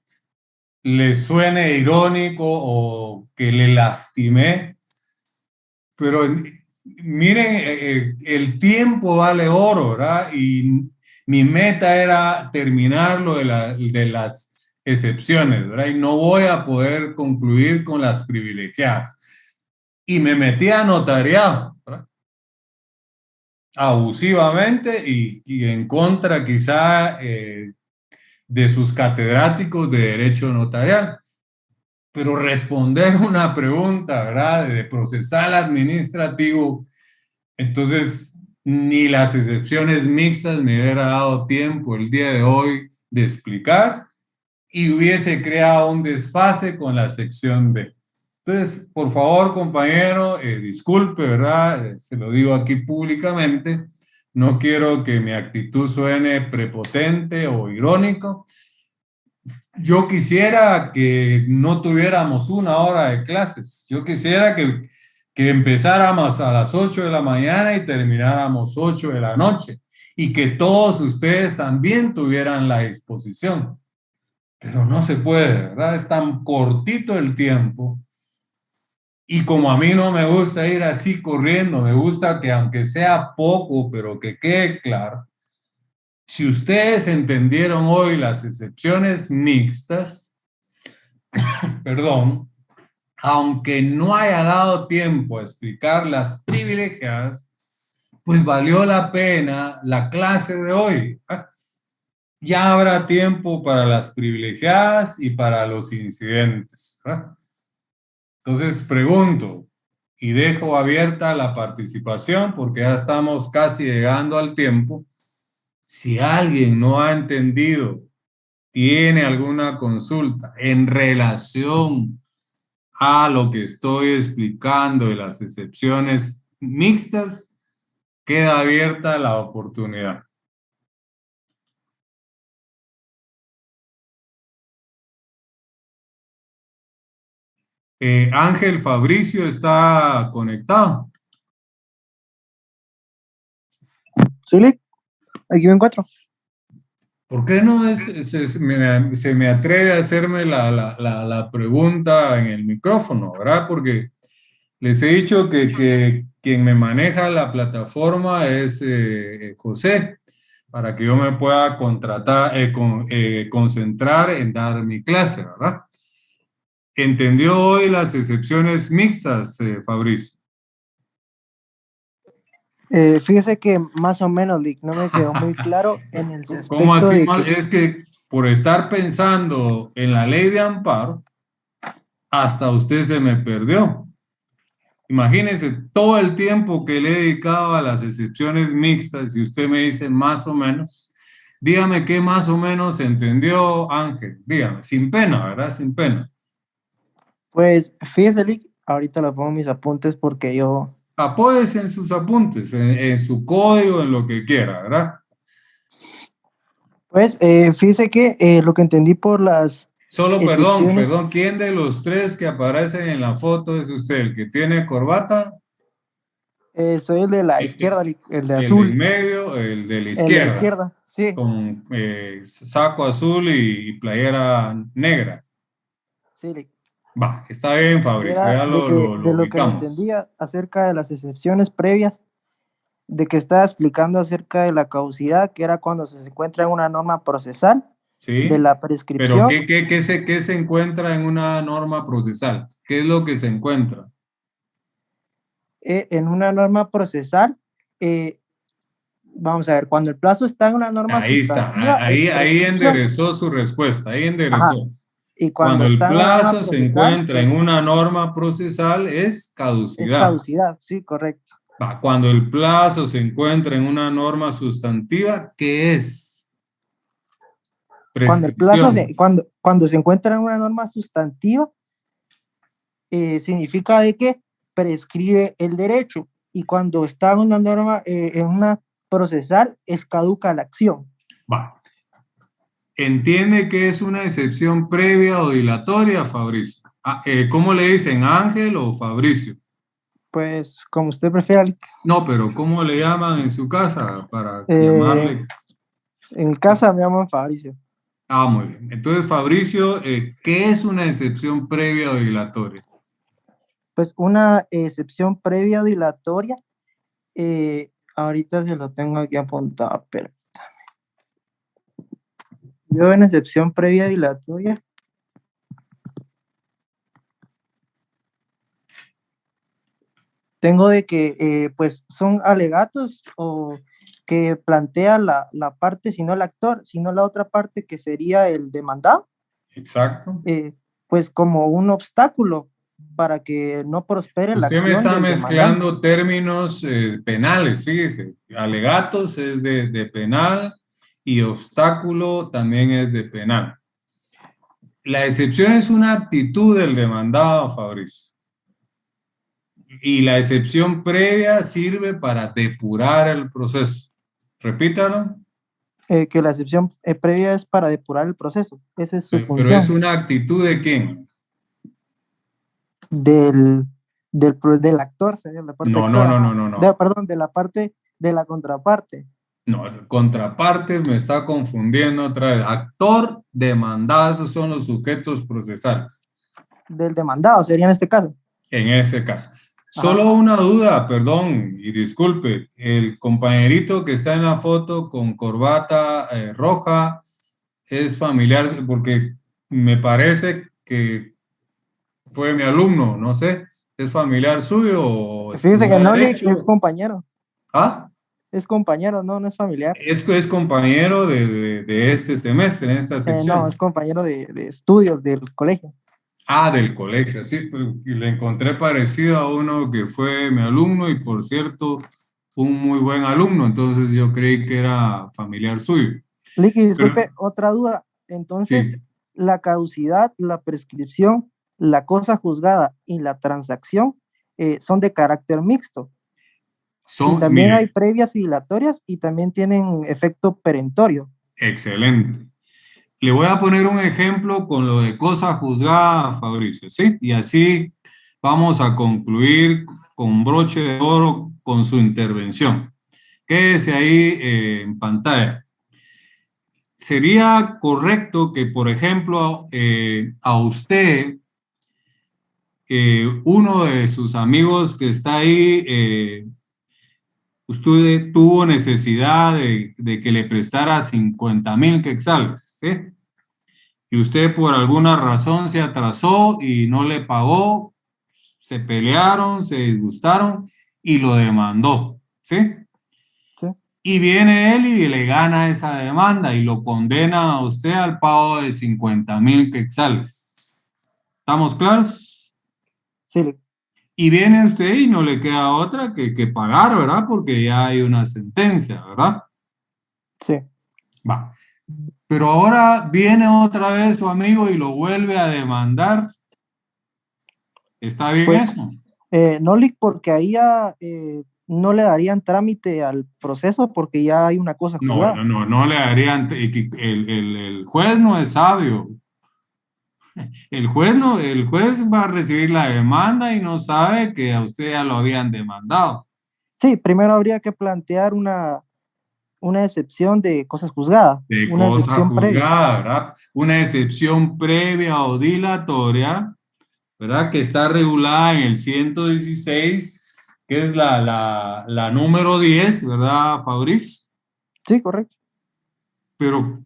le suene irónico o que le lastimé, pero miren, el tiempo vale oro, ¿verdad? Y mi meta era terminar lo de las excepciones, ¿verdad? Y no voy a poder concluir con las privilegiadas. Y me metí a notariado, ¿verdad?, abusivamente y en contra quizá de sus catedráticos de derecho notarial. Pero responder una pregunta, ¿verdad?, de procesal administrativo, entonces ni las excepciones mixtas me hubiera dado tiempo el día de hoy de explicar y hubiese creado un desfase con la sección B. Entonces, por favor, compañero, disculpe, ¿verdad? Se lo digo aquí públicamente. No quiero que mi actitud suene prepotente o irónico. Yo quisiera que no tuviéramos 1 hora de clases. Yo quisiera que empezáramos a las 8 de la mañana y termináramos 8 de la noche. Y que todos ustedes también tuvieran la exposición. Pero no se puede, ¿verdad? Es tan cortito el tiempo. Y como a mí no me gusta ir así corriendo, me gusta que aunque sea poco, pero que quede claro. Si ustedes entendieron hoy las excepciones mixtas, perdón, aunque no haya dado tiempo a explicar las privilegiadas, pues valió la pena la clase de hoy. Ya habrá tiempo para las privilegiadas y para los incidentes, ¿verdad? Entonces pregunto y dejo abierta la participación porque ya estamos casi llegando al tiempo. Si alguien no ha entendido, tiene alguna consulta en relación a lo que estoy explicando de las excepciones mixtas, queda abierta la oportunidad. Ángel Fabricio está conectado. Sí, aquí me encuentro. ¿Por qué no se me atreve a hacerme la pregunta en el micrófono, ¿verdad? Porque les he dicho que quien me maneja la plataforma es José, para que yo me pueda concentrar en dar mi clase, ¿verdad? ¿Entendió hoy las excepciones mixtas, Fabricio? Fíjese que más o menos, Lick, no me quedó muy claro en el aspecto. ¿Cómo así? Que... Es que por estar pensando en la ley de amparo, hasta usted se me perdió. Imagínese todo el tiempo que le he dedicado a las excepciones mixtas y usted me dice más o menos. Dígame qué más o menos entendió, Ángel. Dígame, sin pena, ¿verdad? Sin pena. Pues fíjese, Lick, ahorita le pongo mis apuntes porque yo... Apóyese en sus apuntes, en su código, en lo que quiera, ¿verdad? Pues fíjese que lo que entendí por las... Solo, perdón, ¿quién de los 3 que aparecen en la foto es usted? ¿El que tiene corbata? Soy el de la izquierda, el de azul. El del medio, el de la izquierda. El de la izquierda, sí. Con saco azul y playera negra. Sí, Lick. Va, está bien, Fabricio, ya lo de lo que ubicamos. entendía acerca de las excepciones previas, de que estaba explicando acerca de la caducidad, que era cuando se encuentra en una norma procesal, ¿Sí? de la prescripción. Pero ¿qué se encuentra en una norma procesal? ¿Qué es lo que se encuentra? En una norma procesal Vamos a ver, cuando el plazo está en una norma Ahí está, sustantiva, ahí, es ahí prescripción. enderezó su respuesta, ahí enderezó. Ajá. Y Cuando el está en una norma plazo se procesal, encuentra en una norma procesal es es caducidad. caducidad, sí, correcto. Cuando el plazo se encuentra en una norma sustantiva, ¿qué es? Cuando el plazo Prescripción. cuando se encuentra en una norma sustantiva, significa de que prescribe el derecho. Y cuando está en una norma, en una procesal, es caduca la acción. Va. ¿Entiende que es una excepción previa o dilatoria, Fabricio? ¿Cómo le dicen, Ángel o Fabricio? Pues, como usted prefiera. No, pero ¿cómo le llaman en su casa para llamarle? En mi casa me llaman Fabricio. Ah, muy bien. Entonces, Fabricio, ¿qué es una excepción previa o dilatoria? Pues una excepción previa dilatoria, ahorita se lo tengo aquí apuntado, permítame. Yo en excepción previa dilatoria, tengo de que pues son alegatos o que plantea la parte, si no el actor, sino la otra parte que sería el demandado. Exacto. Pues como un obstáculo para que no prospere la acción. Usted me está del mezclando demandante. términos penales, fíjese. Alegatos es de penal y obstáculo también es de penal. La excepción es una actitud del demandado, Fabricio. Y la excepción previa sirve para depurar el proceso. Repítalo. Que la excepción previa es para depurar el proceso. Esa es su función. Pero es una actitud ¿de quién? Del actor, sería la parte No. perdón, de la parte de la contraparte. No, contraparte me está confundiendo otra vez. Actor, demandado, esos son los sujetos procesales. Del demandado sería en este caso. En ese caso. Ajá. Solo una duda, perdón, y disculpe. El compañerito que está en la foto con corbata roja es familiar, porque me parece que fue mi alumno, no sé. ¿Es familiar suyo o Fíjese que no derecho? es compañero. ¿Ah? Es compañero, no es familiar. Es compañero de este semestre, en esta sección. No, es compañero de estudios del colegio. Ah, del colegio, sí, y le encontré parecido a uno que fue mi alumno y por cierto, fue un muy buen alumno, entonces yo creí que era familiar suyo. Licky, disculpe, otra duda. Entonces, sí. La caducidad, la prescripción, la cosa juzgada y la transacción son de carácter mixto. Y también hay previas y dilatorias y también tienen efecto perentorio. Excelente. Le voy a poner un ejemplo con lo de cosa juzgada, Fabricio, ¿sí? Y así vamos a concluir con broche de oro con su intervención. Quédese ahí en pantalla. Sería correcto que, por ejemplo, a usted, uno de sus amigos que está ahí, usted tuvo necesidad de que le prestara 50,000 quetzales, ¿sí? Y usted por alguna razón se atrasó y no le pagó, se pelearon, se disgustaron y lo demandó, ¿sí? Sí. Y viene él y le gana esa demanda y lo condena a usted al pago de 50,000 quetzales. ¿Estamos claros? Sí. Y viene usted y no le queda otra que pagar, ¿verdad? Porque ya hay una sentencia, ¿verdad? Sí. Va. Pero ahora viene otra vez su amigo y lo vuelve a demandar. ¿Está bien pues, eso? No, porque ahí ya no le darían trámite al proceso porque ya hay una cosa juzgada. No le darían. El juez no es sabio. El juez va a recibir la demanda y no sabe que a usted ya lo habían demandado. Sí, primero habría que plantear una excepción de cosas juzgadas. De una cosa excepción juzgada, previa. ¿verdad? Una excepción previa o dilatoria, ¿verdad? Que está regulada en el 116, que es la número 10, ¿verdad, Fabricio? Sí, correcto. Pero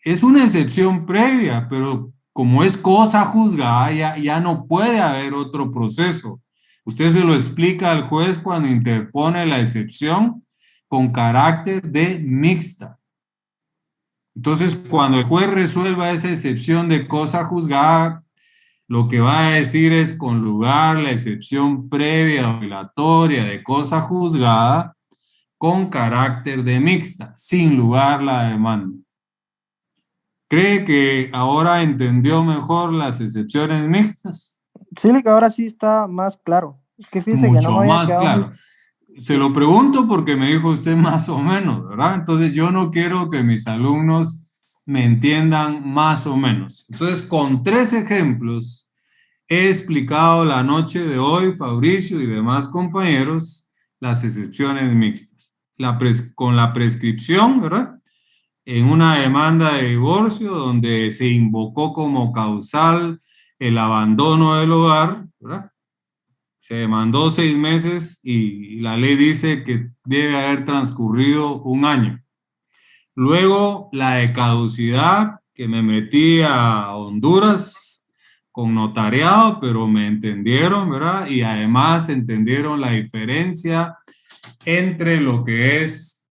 es una excepción previa, pero como es cosa juzgada, ya no puede haber otro proceso. Usted se lo explica al juez cuando interpone la excepción con carácter de mixta. Entonces, cuando el juez resuelva esa excepción de cosa juzgada, lo que va a decir es con lugar la excepción previa o dilatoria de cosa juzgada con carácter de mixta, sin lugar la demanda. ¿Cree que ahora entendió mejor las excepciones mixtas? Sí, que ahora sí está más claro. Es que fíjese que Mucho no me había más quedado claro. Se lo pregunto porque me dijo usted más o menos, ¿verdad? Entonces yo no quiero que mis alumnos me entiendan más o menos. Entonces, con 3 ejemplos he explicado la noche de hoy, Fabricio y demás compañeros, las excepciones mixtas. Con la prescripción, ¿verdad? En una demanda de divorcio donde se invocó como causal el abandono del hogar, ¿verdad? Se demandó 6 meses y la ley dice que debe haber transcurrido 1 año. Luego, la de caducidad, que me metí a Honduras con notariado, pero me entendieron, ¿verdad? Y además entendieron la diferencia entre lo que es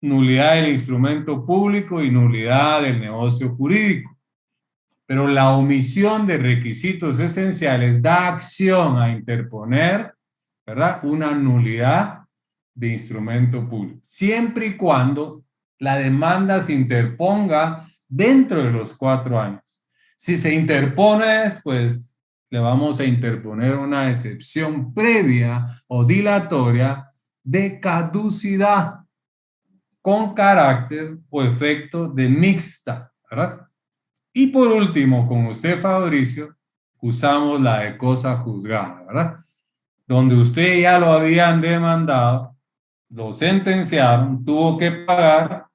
nulidad del instrumento público y nulidad del negocio jurídico. Pero la omisión de requisitos esenciales da acción a interponer, ¿verdad?, una nulidad de instrumento público, siempre y cuando la demanda se interponga dentro de los 4 años. Si se interpone después, le vamos a interponer una excepción previa o dilatoria de caducidad con carácter o efecto de mixta, ¿verdad? Y por último, con usted, Fabricio, usamos la de cosa juzgada, ¿verdad? Donde usted ya lo habían demandado, lo sentenciaron, tuvo que pagar,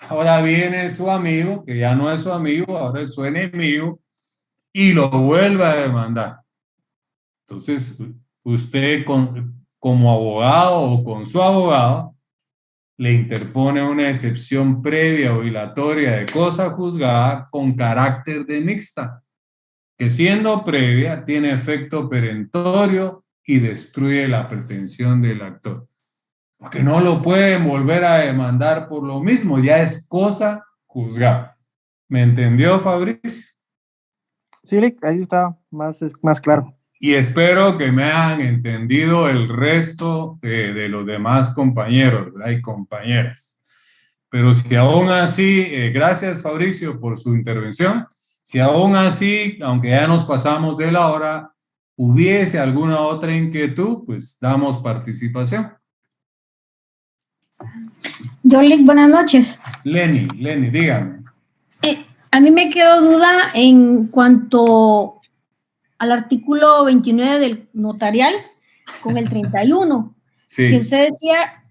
ahora viene su amigo, que ya no es su amigo, ahora es su enemigo, y lo vuelve a demandar. Entonces, usted como abogado o con su abogado, le interpone una excepción previa o dilatoria de cosa juzgada con carácter de mixta, que siendo previa tiene efecto perentorio y destruye la pretensión del actor. Porque no lo pueden volver a demandar por lo mismo, ya es cosa juzgada. ¿Me entendió, Fabricio? Sí, ahí está más claro. Y espero que me hayan entendido el resto de los demás compañeros, ¿verdad?, y compañeras. Pero si aún así, gracias Fabricio por su intervención, si aún así, aunque ya nos pasamos de la hora, hubiese alguna otra inquietud, pues damos participación. Yolick, buenas noches. Lenny, dígame. A mí me quedó duda en cuanto al artículo 29 del notarial con el 31, sí. Que usted decía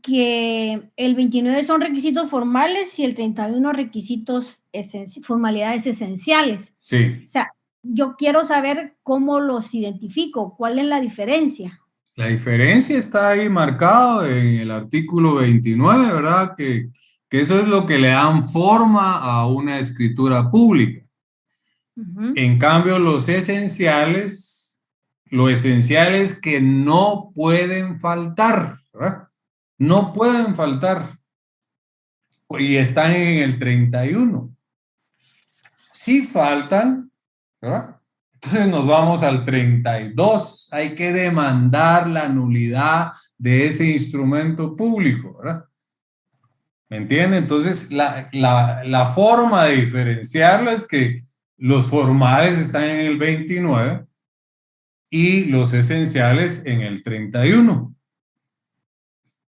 que el 29 son requisitos formales y el 31 requisitos formalidades esenciales. Sí. O sea, yo quiero saber cómo los identifico, cuál es la diferencia. La diferencia está ahí marcado en el artículo 29, ¿verdad? Que eso es lo que le dan forma a una escritura pública. En cambio, lo esencial es que no pueden faltar, ¿verdad? No pueden faltar. Y están en el 31. Si faltan, ¿verdad?, entonces nos vamos al 32. Hay que demandar la nulidad de ese instrumento público, ¿verdad? ¿Me entiende? Entonces, la forma de diferenciarlo es que los formales están en el 29 y los esenciales en el 31.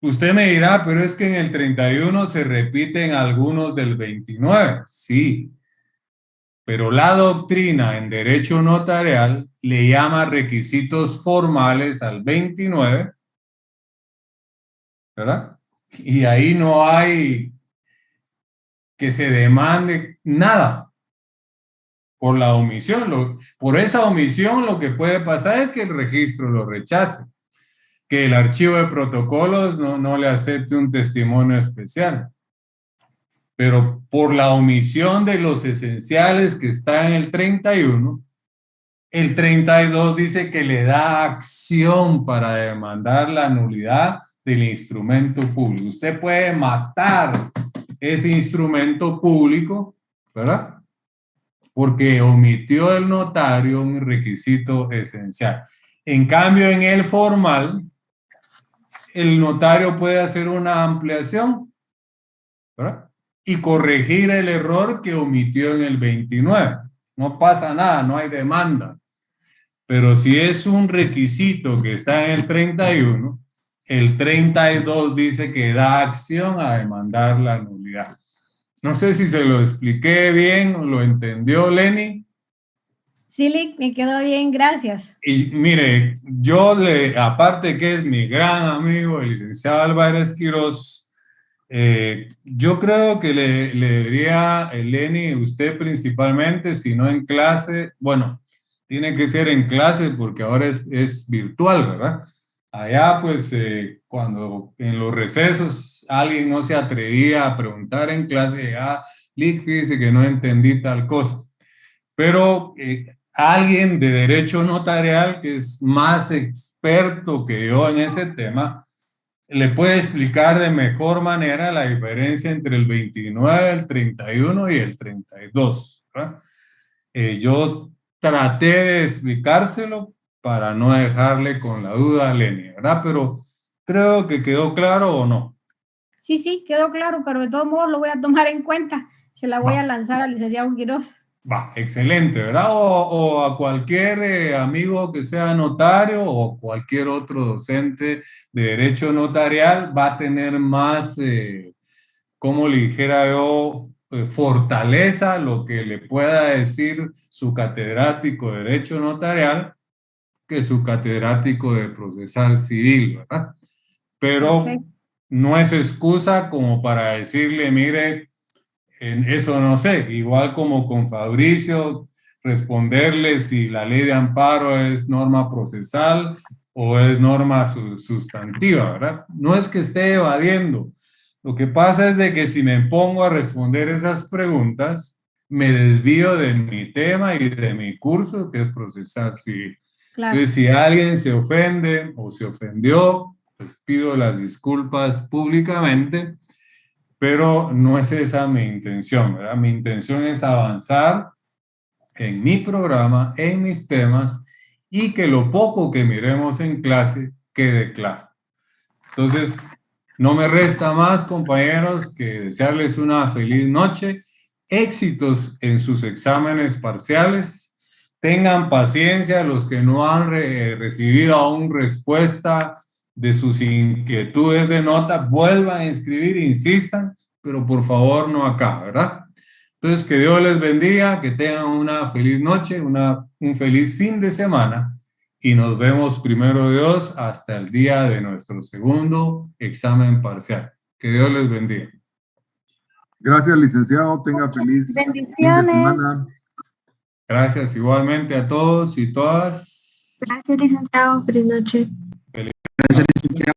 Usted me dirá, pero es que en el 31 se repiten algunos del 29. Sí, pero la doctrina en derecho notarial le llama requisitos formales al 29, ¿verdad? Y ahí no hay que se demande nada por la omisión. Por esa omisión lo que puede pasar es que el registro lo rechace, que el archivo de protocolos no le acepte un testimonio especial. Pero por la omisión de los esenciales que está en el 31, el 32 dice que le da acción para demandar la nulidad del instrumento público. Usted puede matar ese instrumento público, ¿verdad? Porque omitió el notario un requisito esencial. En cambio, en el formal, el notario puede hacer una ampliación, ¿verdad? Y corregir el error que omitió en el 29. No pasa nada, no hay demanda. Pero si es un requisito que está en el 31, el 32 dice que da acción a demandar la nulidad. No sé si se lo expliqué bien, ¿lo entendió Lenny? Sí, me quedó bien, gracias. Y mire, aparte que es mi gran amigo, el licenciado Álvarez Quirós, yo creo que le diría, Lenny, usted principalmente, si no en clase, bueno, tiene que ser en clase porque ahora es virtual, ¿verdad? Allá, pues, cuando en los recesos alguien no se atrevía a preguntar en clase, Lick, dice que no entendí tal cosa. Pero alguien de derecho notarial que es más experto que yo en ese tema, le puede explicar de mejor manera la diferencia entre el 29, el 31 y el 32, ¿verdad? Yo traté de explicárselo para no dejarle con la duda a Lenny, ¿verdad? Pero creo que quedó claro o no. Sí, quedó claro, pero de todos modos lo voy a tomar en cuenta. Se la voy a lanzar al licenciado Quirós. Va, excelente, ¿verdad? O a cualquier amigo que sea notario o cualquier otro docente de derecho notarial va a tener más, como le dijera yo, fortaleza lo que le pueda decir su catedrático de derecho notarial que su catedrático de procesal civil, ¿verdad? Pero perfecto. No es excusa como para decirle, mire, eso no sé, igual como con Fabricio, responderle si la ley de amparo es norma procesal o es norma sustantiva, ¿verdad? No es que esté evadiendo. Lo que pasa es de que si me pongo a responder esas preguntas, me desvío de mi tema y de mi curso, que es procesal civil. Claro. Entonces, si alguien se ofende o se ofendió, pues pido las disculpas públicamente, pero no es esa mi intención, ¿verdad? Mi intención es avanzar en mi programa, en mis temas, y que lo poco que miremos en clase quede claro. Entonces, no me resta más, compañeros, que desearles una feliz noche, éxitos en sus exámenes parciales, tengan paciencia los que no han recibido aún respuesta de sus inquietudes de nota, vuelvan a inscribir, insistan, pero por favor no acá, ¿verdad? Entonces, que Dios les bendiga, que tengan una feliz noche, un feliz fin de semana y nos vemos primero Dios hasta el día de nuestro segundo examen parcial. Que Dios les bendiga. Gracias, licenciado. Tenga feliz fin de semana. Gracias igualmente a todos y todas. Gracias, licenciado. Feliz noche. Gracias, licenciado.